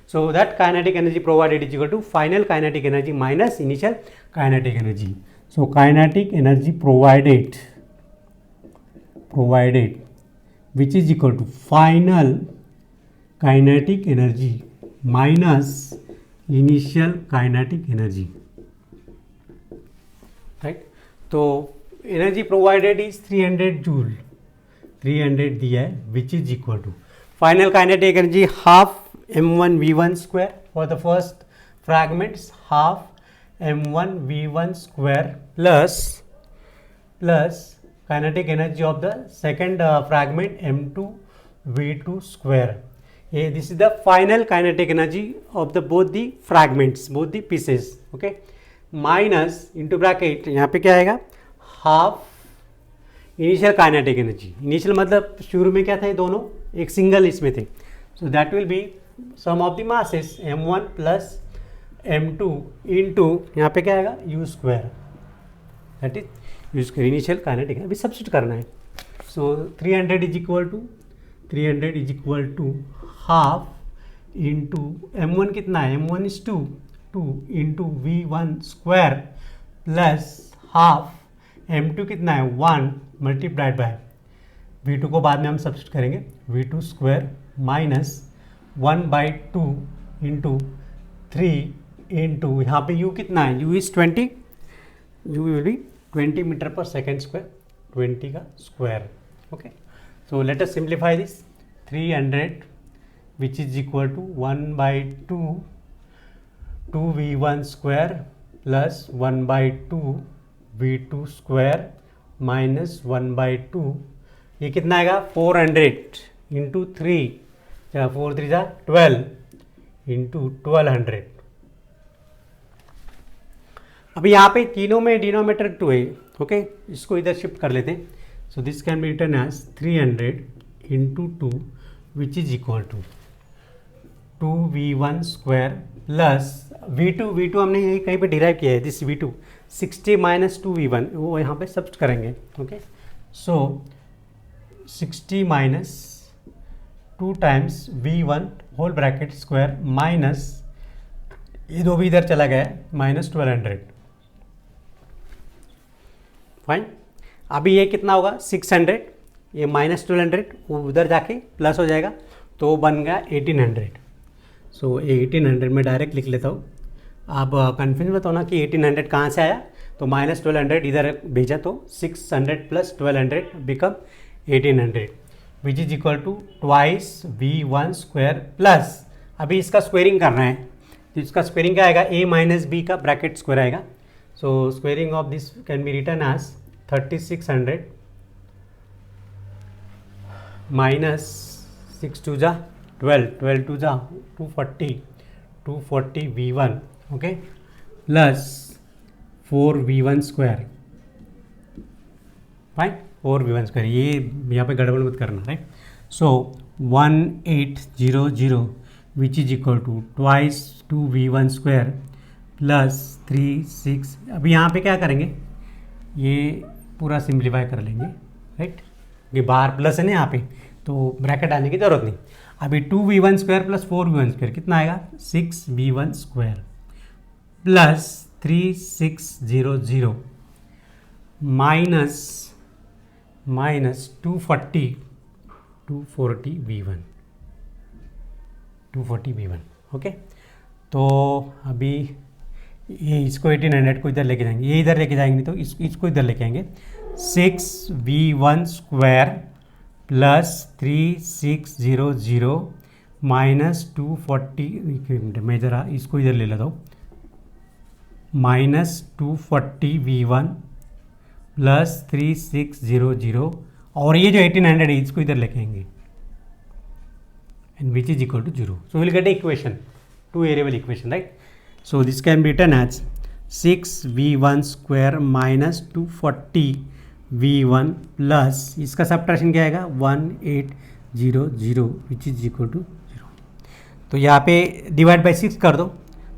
so that kinetic energy provided is equal to final kinetic energy minus initial kinetic energy, so kinetic energy provided which is equal to final kinetic energy minus initial kinetic energy, right। तो energy provided is 300 joule, 300 दिया है which is equal to final kinetic energy half M1V1 square for the first fragments, half M1V1 square plus kinetic energy of the second fragment M2V2 square. ये this is the final kinetic energy of the both the fragments, both the pieces, okay, minus into bracket यहाँ पे क्या आएगा half initial kinetic energy. Initial मतलब शुरू में क्या था, ये दोनों एक सिंगल इसमें थे, so that will be sum of the masses M1 plus M2 into यहाँ पे क्या आएगा U square, that is U square initial kinetic. अभी सब्स्टिट्यूट करना है, so 300 is equal to half into M1 कितना है, M1 is 2 into V1 square plus half M2 कितना है 1 मल्टीप्लाइड बाय V2 को बाद में हम सब्स्टिट्यूट करेंगे, V2 square minus 1/2 into 3 into यहाँ पे U कितना है, U is 20, U will be 20 metre per second square, 20 का square, okay. So let us simplify this, 300 which is equal to 1/2 2V1 square plus 1/2 V2 square minus 1/2, ये कितना आएगा 400 इंटू 3, 4 3 12 इंटू 1200। अभी यहाँ पे तीनों में डिनोमीटर 2 है, ओके, इसको इधर शिफ्ट कर लेते हैं, so this can be written as 300 into 2 which is equal to 2V1 square plus V2 हमने यही कहीं पे डिराइव किया है, दिस V2 60 माइनस 2V1 वो यहाँ पे सब्स्ट करेंगे, okay. So 60 minus 2 times V1 whole bracket square minus ये दो भी इधर चला गया है माइनस 1200, फाइन। अभी ये कितना होगा 600, ये माइनस 1200 वो उधर जाके प्लस हो जाएगा, तो वो बन गया 1800। सो 1800 में डायरेक्ट लिख लेता हूँ, आप कन्फ्यूज मत होना कि 1800 कहाँ से आया, तो माइनस 1200 इधर भेजा तो 600 plus 1200 become 1800 which is equal to twice V1 square plus, अभी इसका स्क्वेयरिंग करना है, तो इसका स्क्वेयरिंग क्या आएगा a माइनस बी का ब्रैकेट स्क्वायर आएगा, so squaring of this can be written as 3600 minus 6 2 जा 12 2 जा 240 V1, okay, plus 4V1 square, fine, 4V1 square, ये यहाँ पे गड़बड़ मत करना, right. So 1800 which is equal to twice 2v1 square plus 36। अभी यहाँ पे क्या करेंगे, ये पूरा सिंप्लीफाई कर लेंगे, राइट। ये बाहर प्लस है ना यहाँ पे, तो ब्रैकेट आने की जरूरत नहीं। अभी 2v1 square plus 4v1 square कितना आएगा, 6v1 square plus 3600 minus 240v1 okay. तो अभी ये इसको 1800 को इधर लेके जाएंगे, ये इधर लेके जाएंगे तो इसको इधर लेके आएंगे। 6v1 स्क्वायर प्लस 3600 माइनस 240, मैं ज़रा इसको इधर ले लेता हूँ, माइनस 240v1 प्लस 3600 और ये जो 1800 है इसको इधर लेके आएंगे and which is equal to 0. So we will get an equation, two variable equation, right? So this can be written as 6v1 square minus 240v1 plus इसका सब्ट्रैक्शन क्या आएगा 1800 which is equal to 0. तो यहाँ पे डिवाइड बाई 6 कर दो,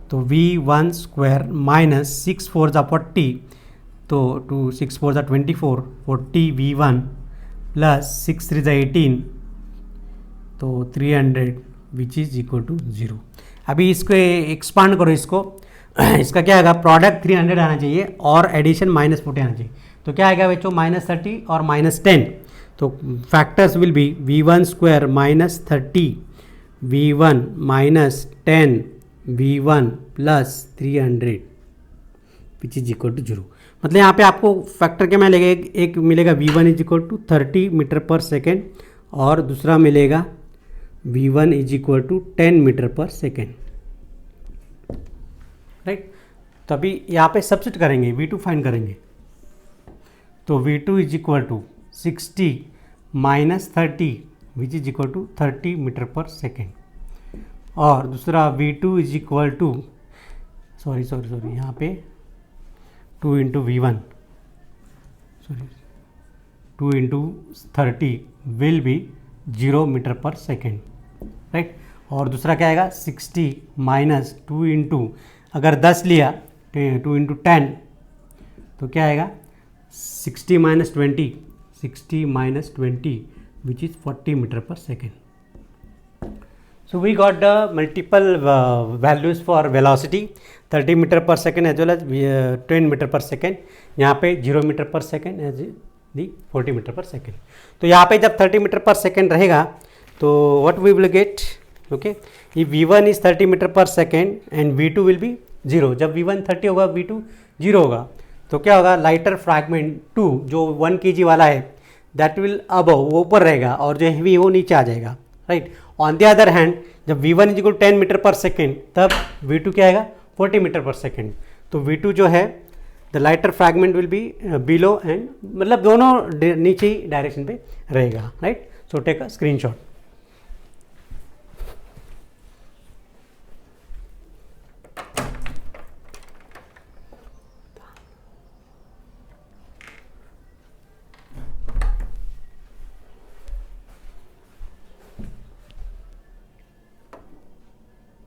तो v1 स्क्वायर माइनस 6 4 जा 40, तो 2 6 4 जा 24, 40v1 प्लस 6 3 जा 18, तो 300 विच इज इक्वल टू 0। अभी इसको एक्सपांड करो, इसका क्या आएगा, प्रोडक्ट 300 आना चाहिए और एडिशन -40 आना चाहिए। तो क्या आएगा बच्चों, -30 और -10। तो factors will be v1 square minus 30 v1 minus 10 v1 plus 300 which is equal to 0। मतलब यहाँ पे आपको फैक्टर क्या मिलेगा, एक मिलेगा v1 is equal to 30 metre per second और दूसरा मिलेगा v1 is equal to 10 metre per second, right. तो अभी यहाँ पे सब्स्टिट्यूट करेंगे, v2 फाइंड करेंगे, तो v2 is equal to 60 minus 30 which is equal to 30 metre per second, और दूसरा v2 is equal to sorry यहाँ पे 2 into v1 2 into 30 will be 0 metre per second, right. और दूसरा क्या आएगा 60 माइनस 2 इंटू, अगर 10 लिया 2 इंटू 10 तो क्या आएगा 60 minus 20 which is 40 metre per second. So we got the multiple values for velocity 30 meter per second as well as 10 meter per second, यहाँ पे 0 meter per second as the 40 meter per second। तो यहाँ पे जब 30 meter per second रहेगा तो what we will get, okay, if v1 is 30 meter per second and v2 will be 0, जब v1 30 होगा v2 0 होगा, तो क्या होगा, लाइटर फ्रैगमेंट 2 जो 1 kg वाला है दैट विल अबव, वो ऊपर रहेगा, और जो हैवी वो नीचे आ जाएगा, right. On the other hand जब v1 is equal 10 metre per second तब v2 क्या आएगा 40 मीटर पर सेकेंड। तो v2 जो है the lighter fragment will be below and, मतलब दोनों नीचे ही डायरेक्शन पे रहेगा, right. So take a screenshot.